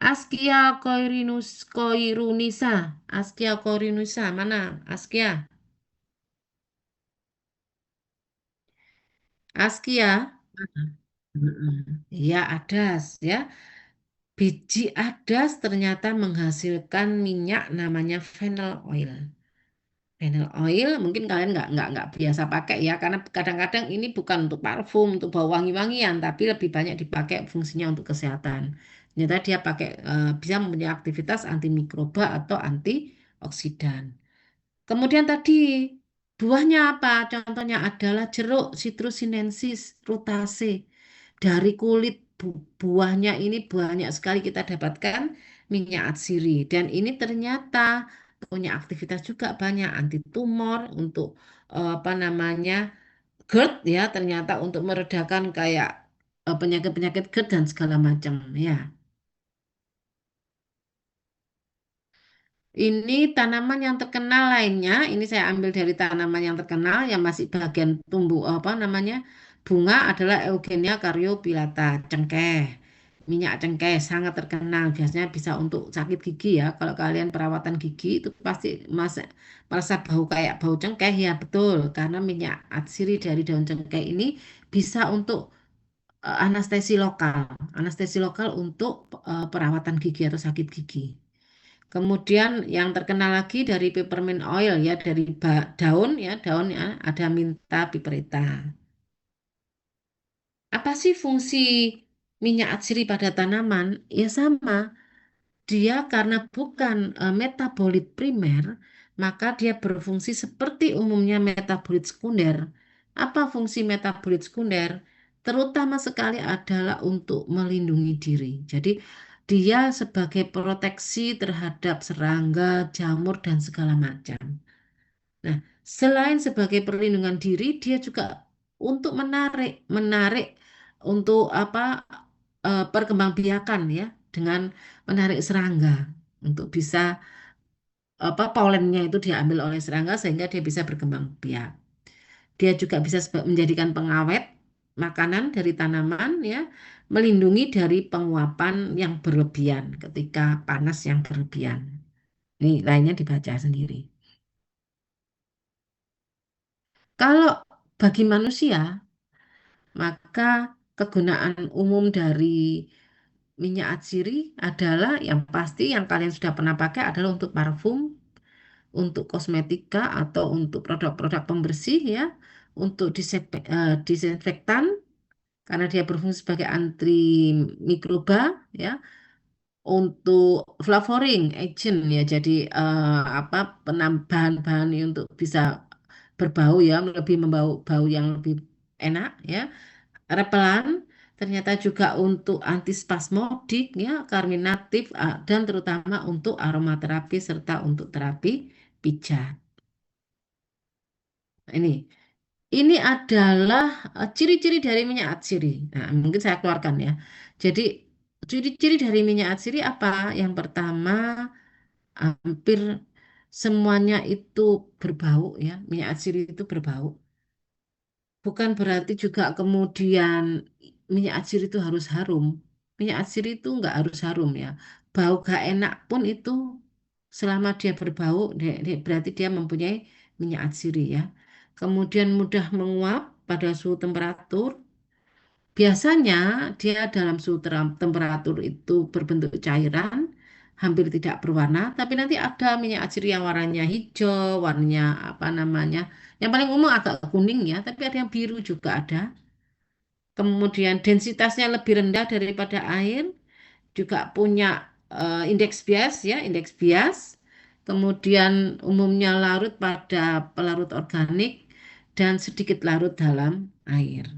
Askia coirunisa. Askia coirunisa. Mana? Askia. Askia. Mana? Mm-mm. Ya, adas ya. Biji adas ternyata menghasilkan minyak namanya fennel oil. Fennel oil mungkin kalian nggak biasa pakai ya, karena kadang-kadang ini bukan untuk parfum, untuk bau wangi-wangian, tapi lebih banyak dipakai fungsinya untuk kesehatan. Ternyata dia bisa mempunyai aktivitas antimikroba atau antioksidan. Kemudian tadi buahnya apa? Contohnya adalah jeruk Citrus sinensis rutaceae. Dari kulit buahnya ini banyak sekali kita dapatkan minyak atsiri. Dan ini ternyata punya aktivitas juga banyak anti tumor untuk apa namanya GERD ya, ternyata untuk meredakan kayak penyakit-penyakit GERD dan segala macam ya. Ini tanaman yang terkenal lainnya, ini saya ambil dari tanaman yang terkenal yang masih bagian tumbuh apa namanya bunga adalah Eugenia caryophyllata, cengkeh. Minyak cengkeh sangat terkenal, biasanya bisa untuk sakit gigi ya. Kalau kalian perawatan gigi itu pasti merasa bau kayak bau cengkeh ya betul, karena minyak atsiri dari daun cengkeh ini bisa untuk anestesi lokal untuk perawatan gigi atau sakit gigi. Kemudian yang terkenal lagi dari peppermint oil ya, dari daun ya ada Minta piperita. Apa sih fungsi minyak atsiri pada tanaman? Ya sama, dia karena bukan metabolit primer, maka dia berfungsi seperti umumnya metabolit sekunder. Apa fungsi metabolit sekunder? Terutama sekali adalah untuk melindungi diri. Jadi dia sebagai proteksi terhadap serangga, jamur, dan segala macam. Nah, selain sebagai perlindungan diri, dia juga untuk menarik untuk apa perkembangbiakan ya, dengan menarik serangga untuk bisa apa polennya itu diambil oleh serangga sehingga dia bisa berkembang biak. Dia juga bisa menjadikan pengawet makanan dari tanaman ya, melindungi dari penguapan yang berlebihan ketika panas yang berlebihan. Ini lainnya dibaca sendiri. Kalau bagi manusia, maka kegunaan umum dari minyak atsiri adalah yang pasti yang kalian sudah pernah pakai adalah untuk parfum, untuk kosmetika atau untuk produk-produk pembersih ya, untuk disinfektan karena dia berfungsi sebagai antimikroba ya, untuk flavoring agent ya. Jadi apa penambahan bahan untuk bisa berbau ya, lebih membau bau yang lebih enak ya. Repelan ternyata juga untuk antispasmodik ya, karminatif dan terutama untuk aromaterapi serta untuk terapi pijat. Nah, ini adalah ciri-ciri dari minyak atsiri. Nah, mungkin saya keluarkan ya. Jadi ciri-ciri dari minyak atsiri apa? Yang pertama, hampir semuanya itu berbau ya. Minyak atsiri itu berbau. Bukan berarti juga kemudian minyak atsiri itu harus harum. Minyak atsiri itu nggak harus harum ya. Bau gak enak pun itu selama dia berbau, berarti dia mempunyai minyak atsiri ya. Kemudian mudah menguap pada suhu temperatur. Biasanya dia dalam suhu temperatur itu berbentuk cairan, hampir tidak berwarna, tapi nanti ada minyak atsiri yang warnanya hijau, warnanya apa namanya, yang paling umum agak kuning ya, tapi ada yang biru juga ada. Kemudian densitasnya lebih rendah daripada air, juga punya indeks bias ya, indeks bias. Kemudian umumnya larut pada pelarut organik dan sedikit larut dalam air.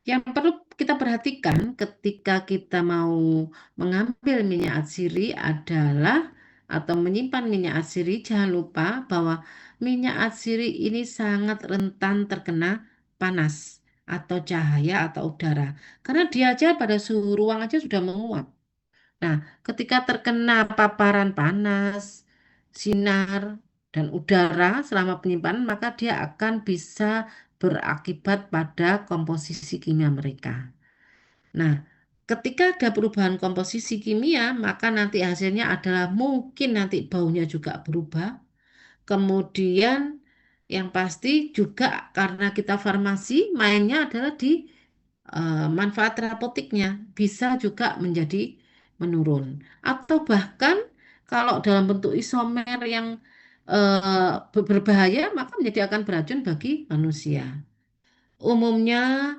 Yang perlu kita perhatikan ketika kita mau mengambil minyak atsiri adalah atau menyimpan minyak atsiri, jangan lupa bahwa minyak atsiri ini sangat rentan terkena panas atau cahaya atau udara. Karena dia aja pada suhu ruang aja sudah menguap. Nah, ketika terkena paparan panas, sinar, dan udara selama penyimpanan, maka dia akan bisa berakibat pada komposisi kimia mereka. Nah, ketika ada perubahan komposisi kimia, maka nanti hasilnya adalah mungkin nanti baunya juga berubah. Kemudian yang pasti juga karena kita farmasi, mainnya adalah di manfaat terapeutiknya bisa juga menjadi menurun. Atau bahkan kalau dalam bentuk isomer yang berbahaya, maka menjadi akan beracun bagi manusia. Umumnya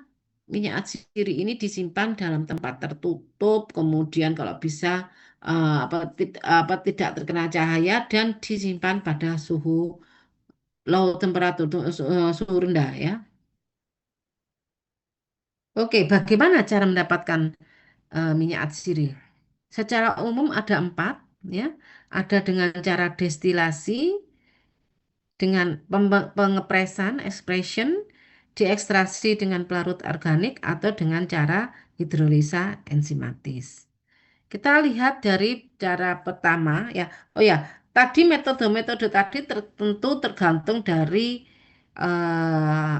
minyak atsiri ini disimpan dalam tempat tertutup, kemudian kalau bisa tidak terkena cahaya dan disimpan pada suhu low temperatur, suhu rendah ya. Oke, bagaimana cara mendapatkan minyak atsiri? Secara umum ada 4 ya. Ada dengan cara destilasi, dengan pengepresan, expression, diekstraksi dengan pelarut organik atau dengan cara hidrolisa enzimatis. Kita lihat dari cara pertama ya. Oh ya, tadi metode-metode tadi tentu tergantung dari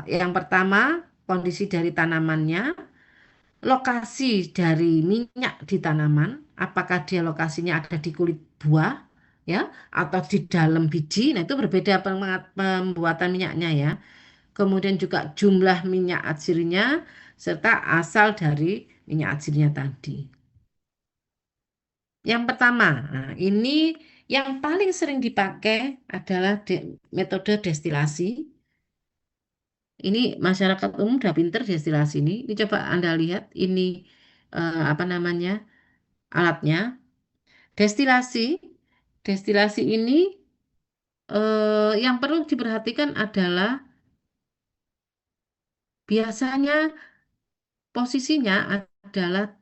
yang pertama kondisi dari tanamannya, lokasi dari minyak di tanaman, apakah dia lokasinya ada di kulit buah ya atau di dalam biji. Nah, itu berbeda pembuatan minyaknya ya. Kemudian juga jumlah minyak atsirinya serta asal dari minyak atsirinya tadi. Yang pertama, nah ini yang paling sering dipakai adalah metode destilasi. Ini masyarakat umum udah pinter destilasi ini. Ini coba Anda lihat ini apa namanya alatnya. Destilasi, destilasi ini yang perlu diperhatikan adalah biasanya posisinya adalah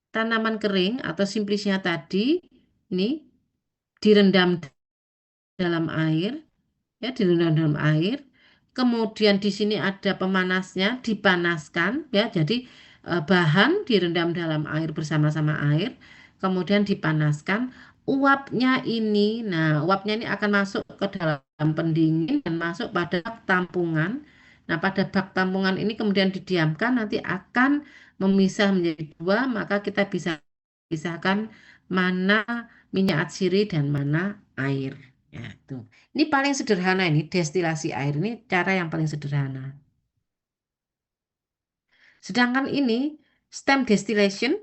tanaman kering atau simplisnya tadi ini direndam dalam air, ya direndam dalam air. Kemudian di sini ada pemanasnya, dipanaskan, ya. Jadi bahan direndam dalam air bersama-sama air, kemudian dipanaskan. Uapnya ini, nah uapnya ini akan masuk ke dalam pendingin dan masuk pada bak tampungan. Nah pada bak tampungan ini kemudian didiamkan, nanti akan memisah menjadi dua, maka kita bisa pisahkan mana minyak atsiri dan mana air. Ya, itu. Ini paling sederhana ini, destilasi air ini cara yang paling sederhana. Sedangkan ini stem distillation,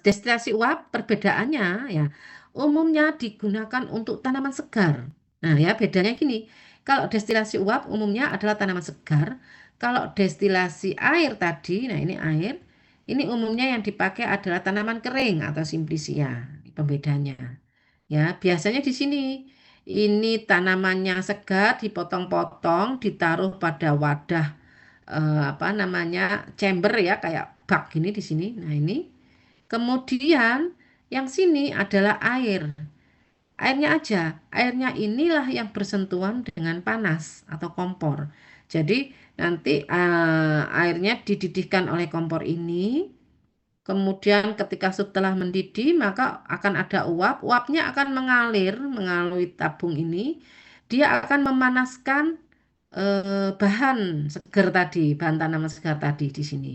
destilasi uap, perbedaannya ya umumnya digunakan untuk tanaman segar. Nah ya bedanya gini, kalau destilasi uap umumnya adalah tanaman segar, kalau destilasi air tadi, nah ini air, Ini umumnya yang dipakai adalah tanaman kering atau simplisia. Pembedanya. Ya, biasanya di sini ini tanamannya segar dipotong-potong, ditaruh pada wadah apa namanya chamber ya kayak bak gini di sini. Nah, ini. Kemudian yang sini adalah air. Airnya aja. Airnya inilah yang bersentuhan dengan panas atau kompor. Jadi nanti airnya dididihkan oleh kompor ini. Kemudian ketika setelah mendidih maka akan ada uap. Uapnya akan mengalir melalui tabung ini. Dia akan memanaskan bahan segar tadi, bahan tanaman segar tadi di sini.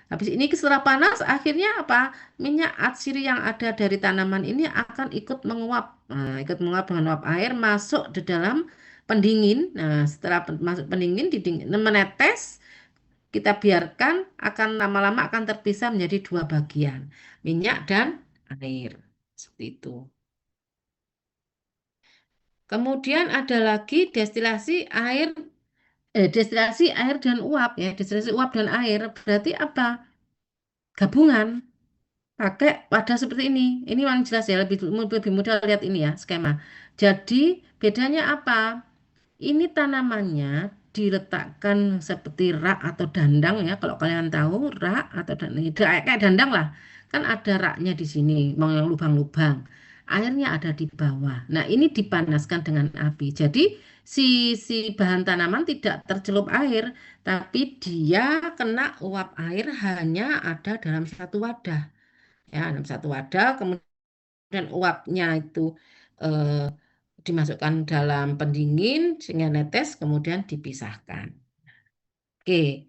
Habis ini setelah panas, akhirnya apa? Minyak atsiri yang ada dari tanaman ini akan ikut menguap. Nah, ikut menguap dengan uap air masuk di dalam pendingin. Nah, setelah masuk pendingin, menetes, kita biarkan akan lama-lama akan terpisah menjadi dua bagian, minyak dan air. Seperti itu. Kemudian ada lagi destilasi air dan uap ya, destilasi uap dan air berarti apa? Gabungan pakai wadah seperti ini. Ini yang jelas ya, lebih mudah lihat ini ya skema. Jadi bedanya apa? Ini tanamannya diletakkan seperti rak atau dandang ya. Kalau kalian tahu rak atau dandang, kayak dandang lah. Kan ada raknya di sini, mau yang lubang-lubang. Airnya ada di bawah. Nah, ini dipanaskan dengan api. Jadi si bahan tanaman tidak tercelup air, tapi dia kena uap air hanya ada dalam satu wadah. Ya, dalam satu wadah, kemudian uapnya itu eh, dimasukkan dalam pendingin sehingga netes kemudian dipisahkan. Oke,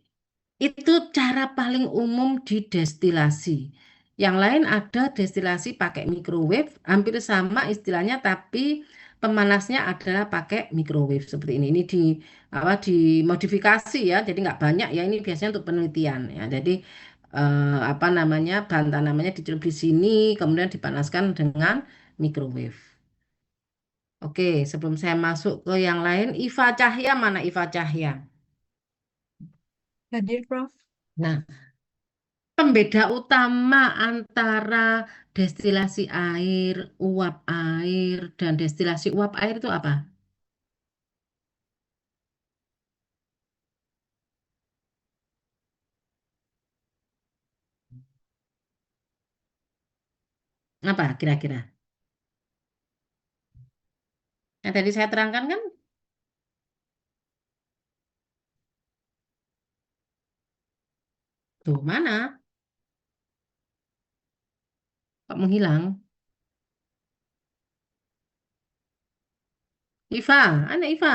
itu cara paling umum di destilasi. Yang lain ada destilasi pakai microwave, hampir sama istilahnya tapi pemanasnya adalah pakai microwave seperti ini. Ini dimodifikasi ya, jadi nggak banyak ya. Ini biasanya untuk penelitian ya. Jadi apa namanya bahan tanamannya dicelup di sini, kemudian dipanaskan dengan microwave. Oke, sebelum saya masuk ke yang lain, Iva Cahya mana Iva Cahya? Hadir, Prof. Nah, pembeda utama antara destilasi air, uap air, dan destilasi uap air itu apa? Apa kira-kira? Yang tadi saya terangkan kan? Tuh, mana? Kok menghilang? Iva, anak Iva.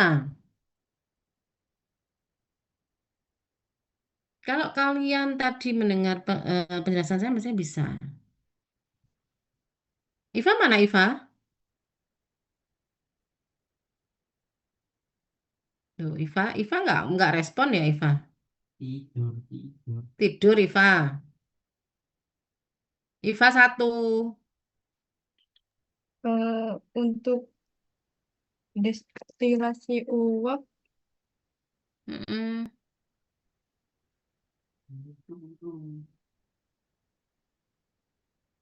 Kalau kalian tadi mendengar penjelasan saya, maksudnya bisa. Iva mana Iva? Tuh, Iva nggak respon ya Iva? Tidur, tidur. Tidur Iva. Iva satu. Untuk destilasi uap, Mm-mm.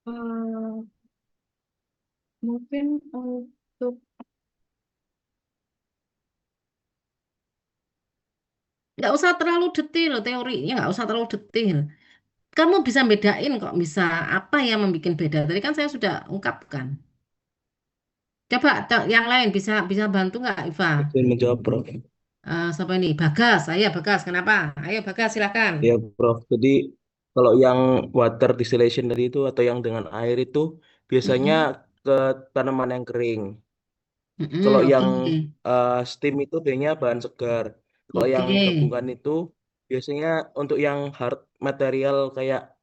eh, mungkin untuk Nggak usah terlalu detail teorinya, nggak usah terlalu detail. Kamu bisa bedain kok, bisa apa yang membuat beda. Tadi kan saya sudah ungkapkan. Coba yang lain bisa bisa bantu nggak, Iva? Izin menjawab, Prof. Siapa ini? Bagas. Ayo Bagas, kenapa? Ayo Bagas, silakan. Ya, Prof. Jadi kalau yang water distillation tadi itu atau yang dengan air itu biasanya Mm-mm. ke tanaman yang kering. Kalau Mm-mm, yang oke. steam itu biasanya bahan segar. Kalau Oke. yang gabungan itu biasanya untuk yang hard material kayak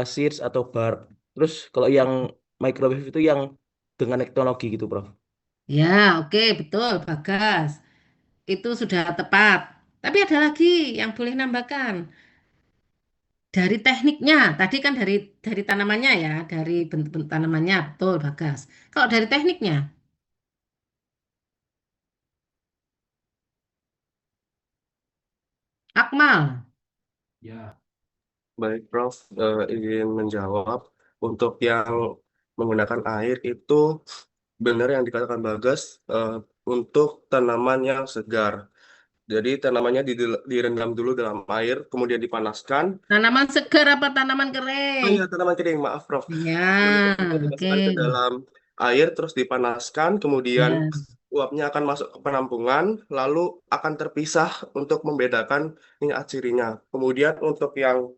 seeds atau bark. Terus kalau yang microwave itu yang dengan teknologi gitu, Prof. Ya, oke, betul, Bagas. Itu sudah tepat. Tapi ada lagi yang boleh nambahkan. Dari tekniknya, tadi kan dari tanamannya ya, dari bentuk tanamannya, betul, Bagas. Kalau dari tekniknya, Akmal. Ya, Baik, Prof. Izin menjawab. Untuk yang menggunakan air itu benar yang dikatakan Bagas untuk tanaman yang segar. Jadi tanamannya direndam dulu dalam air, kemudian dipanaskan. Tanaman segar apa tanaman Oh kering? iya, tanaman kering, maaf, Prof. Ya, Kemudian oke. dimasukkan ke dalam air, terus dipanaskan, kemudian Ya. uapnya akan masuk ke penampungan, lalu akan terpisah untuk membedakan minyak atsirinya. Kemudian untuk yang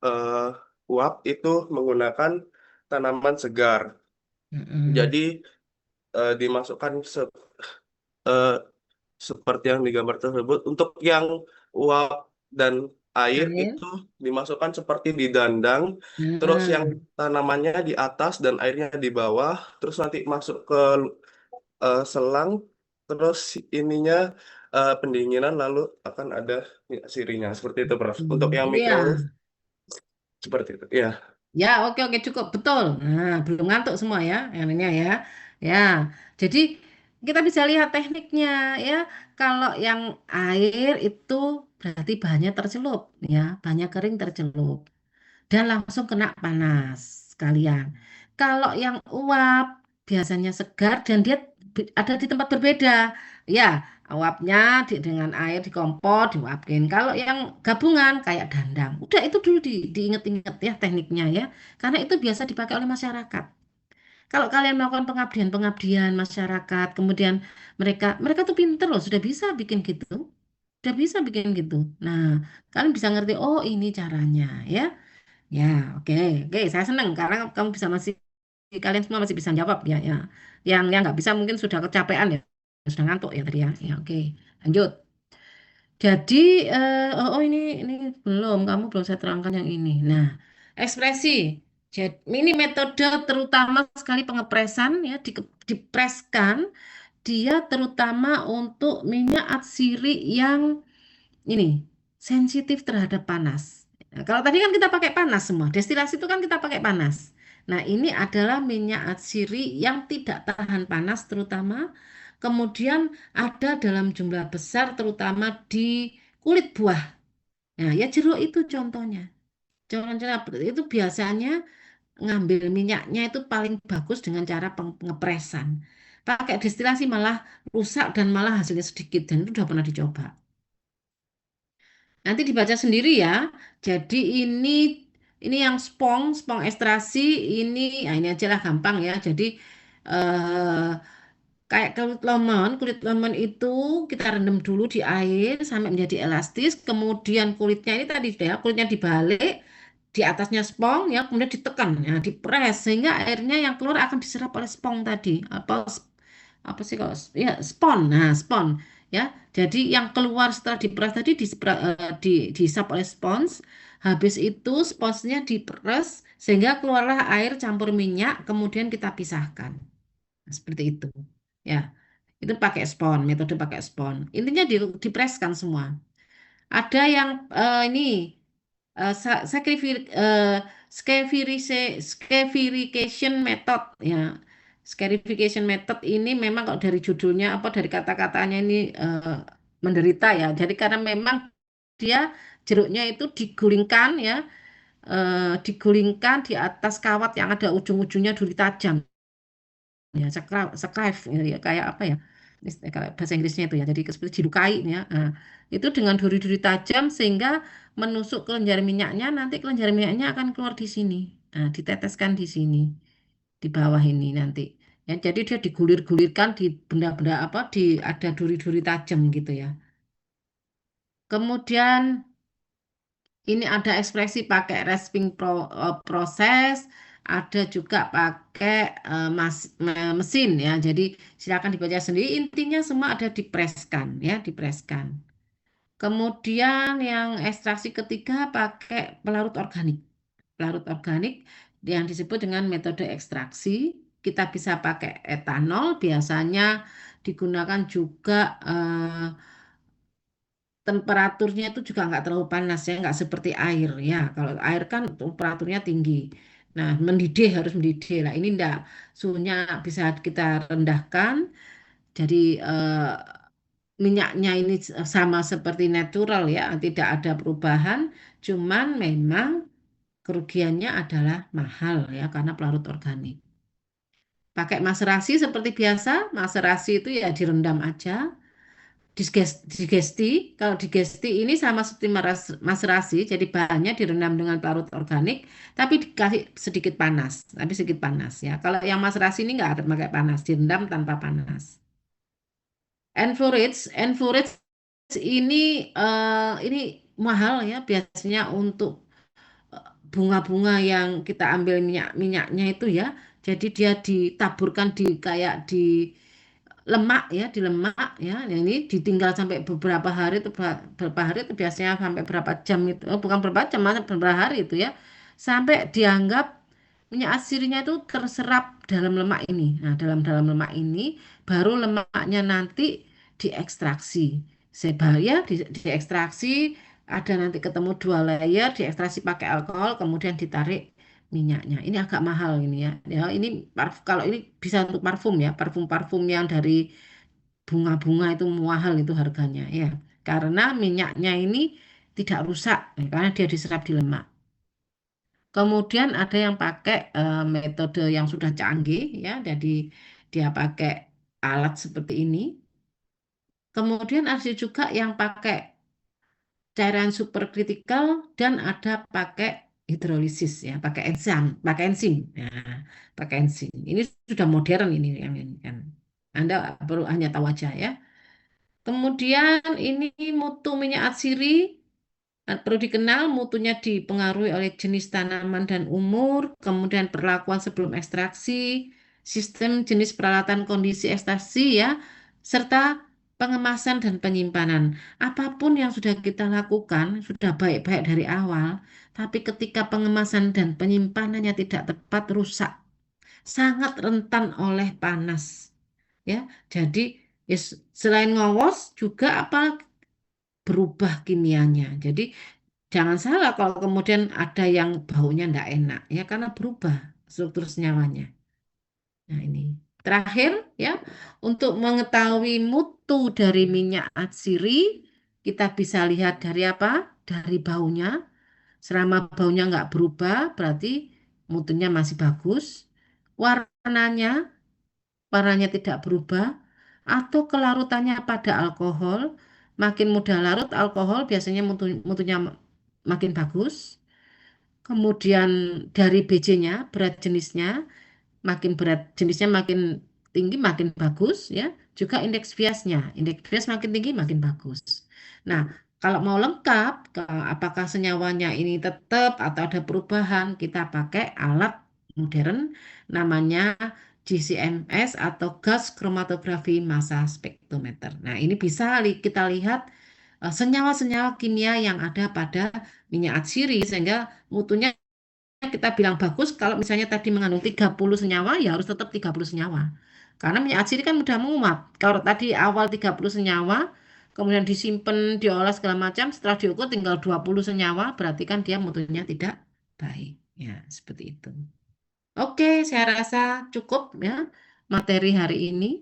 eh, uap itu menggunakan tanaman segar. Mm-mm. Jadi dimasukkan eh, seperti yang digambar tersebut. Untuk yang uap dan air Air. itu dimasukkan seperti di dandang, terus yang Nah, tanamannya di atas dan airnya di bawah, terus nanti masuk ke selang, terus ininya pendinginan, lalu akan ada minyak sirinya. Seperti itu, Prof. Untuk yang iya. microwave, seperti itu. Ya. Ya, oke cukup betul. Nah, belum ngantuk semua ya, yang ini ya. Ya, jadi kita bisa lihat tekniknya ya. Kalau yang air itu berarti bahannya tercelup ya, bahannya kering tercelup dan langsung kena panas sekalian. Kalau yang uap biasanya segar dan dia ada di tempat berbeda. Ya, uapnya dengan air di kompor diuapin. Kalau yang gabungan kayak dandang, udah itu dulu diinget-inget ya tekniknya ya. Karena itu biasa dipakai oleh masyarakat. Kalau kalian melakukan pengabdian-pengabdian masyarakat, kemudian mereka mereka tuh pinter loh, sudah bisa bikin gitu. Sudah bisa bikin gitu. Nah, kalian bisa ngerti, oh ini caranya ya. Ya, oke, oke, saya senang karena kamu bisa masih kalian semua masih bisa jawab ya, ya. Yang nggak bisa mungkin sudah kecapean ya, sudah ngantuk ya tadi ya. Ya, oke, lanjut. Jadi, ini belum, kamu belum saya terangkan yang ini. Nah, ekspresi. Jadi, ini metode terutama sekali pengepresan ya, dipreskan. Dia terutama untuk minyak atsiri yang ini sensitif terhadap panas. Nah, kalau tadi kan kita pakai panas semua, destilasi itu kan kita pakai panas. Nah, ini adalah minyak atsiri yang tidak tahan panas terutama, kemudian ada dalam jumlah besar terutama di kulit buah. Nah, ya jeruk itu contohnya. Contohnya itu biasanya ngambil minyaknya itu paling bagus dengan cara pengepresan. Pakai destilasi malah rusak dan malah hasilnya sedikit dan itu sudah pernah dicoba. Nanti dibaca sendiri ya. Jadi ini yang spong ekstrasi ini, ini aja lah gampang ya. Jadi eh, kayak kulit lemon itu kita rendam dulu di air sampai menjadi elastis. Kemudian kulitnya ini tadi ya, kulitnya dibalik, di atasnya spong ya, kemudian ditekan, ya, dipres sehingga airnya yang keluar akan diserap oleh spong tadi. Apa sih kalau ya spon, nah spon ya. Jadi yang keluar setelah diperas tadi dihisap oleh spons. Habis itu sponsnya diperes sehingga keluarlah air campur minyak, kemudian kita pisahkan. Nah, seperti itu. Ya, itu pakai spon, metode pakai spon. Intinya dipreskan semua. Ada yang ini scarification method ya. Scarification method ini memang kalau dari judulnya apa dari kata-katanya ini menderita ya. Jadi karena memang dia jeruknya itu digulingkan ya, digulingkan di atas kawat yang ada ujung-ujungnya duri tajam ya, seklive ya, kayak apa ya, kalau bahasa Inggrisnya itu ya, jadi seperti dilukai ya. Nah, itu dengan duri-duri tajam sehingga menusuk kelenjar minyaknya, nanti kelenjar minyaknya akan keluar di sini. Nah, diteteskan di sini di bawah ini nanti ya, jadi dia digulir-gulirkan di benda-benda apa, di ada duri-duri tajam gitu ya. Kemudian ini ada ekspresi pakai proses, ada juga pakai mesin ya. Jadi silakan dibaca sendiri. Intinya semua ada dipreskan ya, dipreskan. Kemudian yang ekstraksi ketiga pakai pelarut organik. Pelarut organik yang disebut dengan metode ekstraksi. Kita bisa pakai etanol, biasanya digunakan juga temperaturnya itu juga nggak terlalu panas ya, nggak seperti air ya. Kalau air kan temperaturnya tinggi. Nah, mendidih harus mendidih lah. Ini enggak, suhunya bisa kita rendahkan. Jadi minyaknya ini sama seperti natural ya, tidak ada perubahan. Cuman memang kerugiannya adalah mahal ya karena pelarut organik. Pakai maserasi seperti biasa, maserasi itu ya direndam aja. Digesti, kalau digesti ini sama seperti maserasi, jadi bahannya direndam dengan pelarut organik, tapi dikasih sedikit panas, tapi sedikit panas ya. Kalau yang maserasi ini nggak ada pakai panas, direndam tanpa panas. Encourage ini mahal ya biasanya untuk bunga-bunga yang kita ambil minyak-minyaknya itu ya. Jadi dia ditaburkan di kayak di lemak ya, di lemak ya. Yang ini ditinggal sampai beberapa hari itu berapa hari itu biasanya sampai berapa jam itu. Oh, bukan berapa jam, malah beberapa hari itu ya. Sampai dianggap minyak asirinya itu terserap dalam lemak ini. Nah, dalam lemak ini baru lemaknya nanti diekstraksi. Sebaya diekstraksi ada nanti ketemu 2 layer, diekstraksi pakai alkohol, kemudian ditarik minyaknya. Ini agak mahal ini ya. Ya, ini kalau ini bisa untuk parfum ya, parfum-parfum yang dari bunga-bunga itu mahal itu harganya ya. Karena minyaknya ini tidak rusak ya, karena dia diserap di lemak. Kemudian ada yang pakai metode yang sudah canggih ya, jadi dia pakai alat seperti ini. Kemudian ada juga yang pakai cairan superkritikal dan ada pakai hidrolisis ya, pakai enzim. Nah, pakai enzim. Ini sudah modern ini yang ini kan. Anda perlu hanya tahu aja ya. Kemudian ini mutu minyak atsiri. Perlu dikenal mutunya dipengaruhi oleh jenis tanaman dan umur, kemudian perlakuan sebelum ekstraksi, sistem jenis peralatan kondisi ekstraksi ya, serta pengemasan dan penyimpanan. Apapun yang sudah kita lakukan sudah baik-baik dari awal, tapi ketika pengemasan dan penyimpanannya tidak tepat rusak, sangat rentan oleh panas. Ya, jadi selain ngowos juga apa berubah kimianya. Jadi jangan salah kalau kemudian ada yang baunya tidak enak ya karena berubah struktur senyawanya. Nah ini terakhir ya untuk mengetahui mutu dari minyak atsiri kita bisa lihat dari apa? Dari baunya. Selama baunya nggak berubah berarti mutunya masih bagus. Warnanya warnanya tidak berubah atau kelarutannya pada alkohol. Makin mudah larut alkohol biasanya mutunya makin bagus. Kemudian dari BJ-nya, berat jenisnya, makin berat jenisnya makin tinggi makin bagus ya. Juga indeks bias makin tinggi makin bagus. Nah, kalau mau lengkap, apakah senyawanya ini tetap atau ada perubahan, kita pakai alat modern namanya GCMS atau gas chromatography massa spektrometer. Nah, ini bisa kita lihat senyawa-senyawa kimia yang ada pada minyak atsiri sehingga mutunya kita bilang bagus kalau misalnya tadi mengandung 30 senyawa ya harus tetap 30 senyawa. Karena minyak atsiri kan mudah menguap. Kalau tadi awal 30 senyawa, kemudian disimpan, diolah segala macam, setelah diukur tinggal 20 senyawa, berarti kan dia mutunya tidak baik. Ya, seperti itu. Oke, saya rasa cukup ya materi hari ini.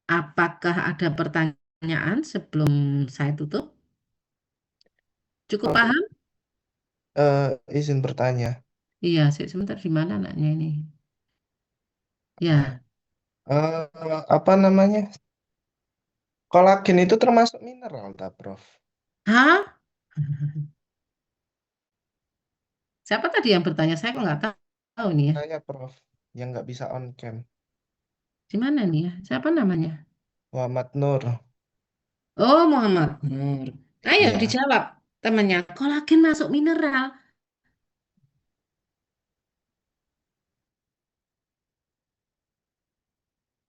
Apakah ada pertanyaan sebelum saya tutup? Cukup Oke, paham? izin bertanya. Iya, sebentar di mana anaknya ini? Ya. Apa namanya? Kolagen itu termasuk mineral, tak, Prof? Hah? Siapa tadi yang bertanya? Saya kok nggak tahu nih ya. Saya, Prof, yang nggak bisa on cam. Di mana nih ya? Siapa namanya? Muhammad Nur. Oh, Muhammad Nur. Ayo Iya. dijawab temannya. Kolagen masuk mineral.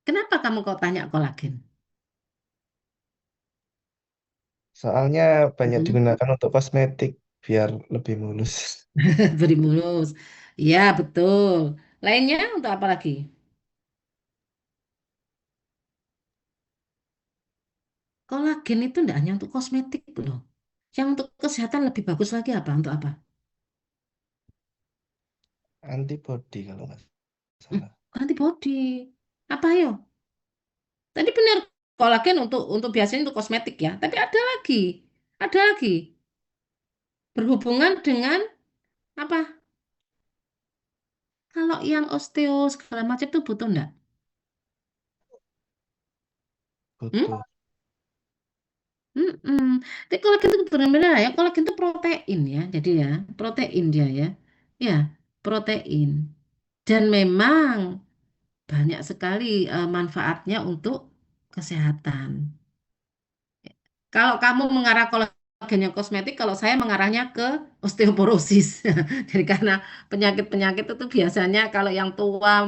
Kenapa kamu kau tanya kolagen? Soalnya banyak Hmm. digunakan untuk kosmetik biar lebih mulus. Beri mulus. Iya, betul. Lainnya untuk apa lagi? Kolagen itu tidak hanya untuk kosmetik loh. Yang untuk kesehatan lebih bagus lagi apa? Untuk apa? Antibody kalau nggak Hmm, salah. antibody. Apa yo? Tadi benar kolagen untuk biasanya untuk kosmetik ya. Tapi ada lagi. Ada lagi. Berhubungan dengan apa? Kalau yang osteo segala macam itu butuh enggak? Hmm? Butuh. Mm-mm. Tapi kolagen itu benar-benar ya, kolagen itu protein ya, jadi ya, protein dia ya. Ya, protein. Dan memang banyak sekali manfaatnya untuk kesehatan. Kalau kamu mengarah kolagen yang kosmetik, kalau saya mengarahnya ke osteoporosis. Jadi karena penyakit-penyakit itu biasanya kalau yang tua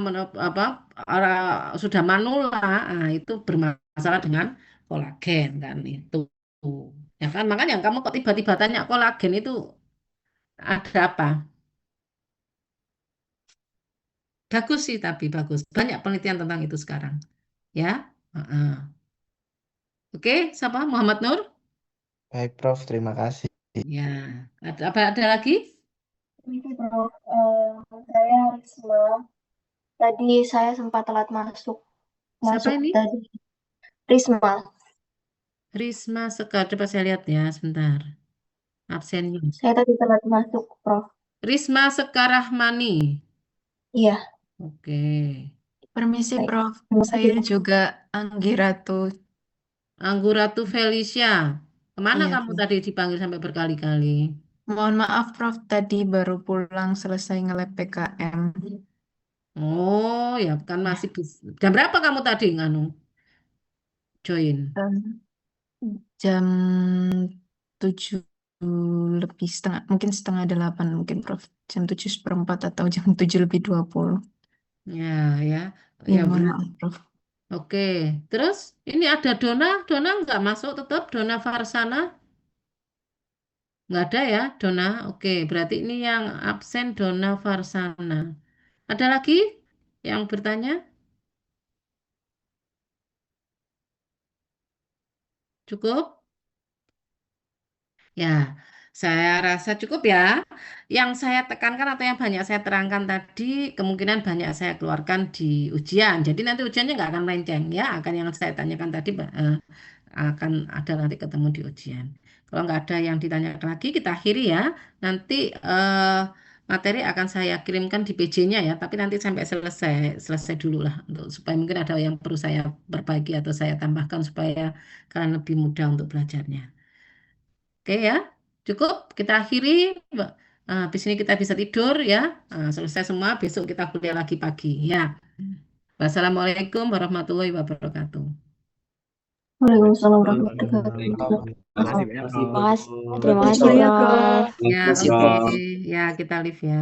sudah manula, itu bermasalah dengan kolagen kan itu. Ya kan makanya kamu kok tiba-tiba tanya kolagen itu ada apa? Bagus sih tapi bagus. Banyak penelitian tentang itu sekarang. Ya. Heeh. Oke, siapa? Muhammad Nur? Baik, Prof. Terima kasih. Ya. Ada lagi? Ini Prof, saya Risma. Tadi saya sempat telat Siapa masuk ini? tadi. Risma. Risma Sekar, coba saya lihat ya, sebentar. Absennya. Saya tadi telat masuk, Prof. Risma Sekarahmani. Iya, Oke. Permisi, baik. Prof. Terima kasih, Saya Prof. juga Anggi Ratu. Angguratu Felicia. Kemana Iya, kamu Prof. tadi dipanggil sampai berkali-kali? Mohon maaf, Prof. Tadi baru pulang selesai nge-lab PKM. Oh, ya kan masih jam berapa kamu tadi nganu join? Em, Jam 7 lebih setengah, mungkin setengah 8 mungkin, Prof. Jam 7:04 atau jam 7:20. Ya, ya. Ya, Ya, mohon maaf, Prof. Oke. Terus ini ada Dona, Dona nggak masuk tetap Dona Farsana? Nggak ada ya, Dona. Oke, berarti ini yang absen Dona Farsana. Ada lagi yang bertanya? Cukup? Ya, saya rasa cukup ya. Yang saya tekankan atau yang banyak saya terangkan tadi, kemungkinan banyak saya keluarkan di ujian. Jadi nanti ujiannya nggak akan melenceng ya, akan yang saya tanyakan tadi akan ada nanti ketemu di ujian. Kalau nggak ada yang ditanyakan lagi, kita akhiri ya. Nanti materi akan saya kirimkan di PJ-nya ya, tapi nanti sampai selesai selesai dulu lah untuk supaya mungkin ada yang perlu saya perbaiki atau saya tambahkan supaya kalian lebih mudah untuk belajarnya. Oke ya, cukup kita akhiri. Habis ini kita bisa tidur ya. Selesai semua, besok kita kuliah lagi pagi ya. Wassalamualaikum warahmatullahi wabarakatuh. Waalaikumsalam warahmatullahi wabarakatuh. Terima kasih banyak, Terima Prof. kasih. Terima kasih, Makasih ya, Prof. Prof. Ya, Terima kasih, oke. Prof. Ya, kita live ya.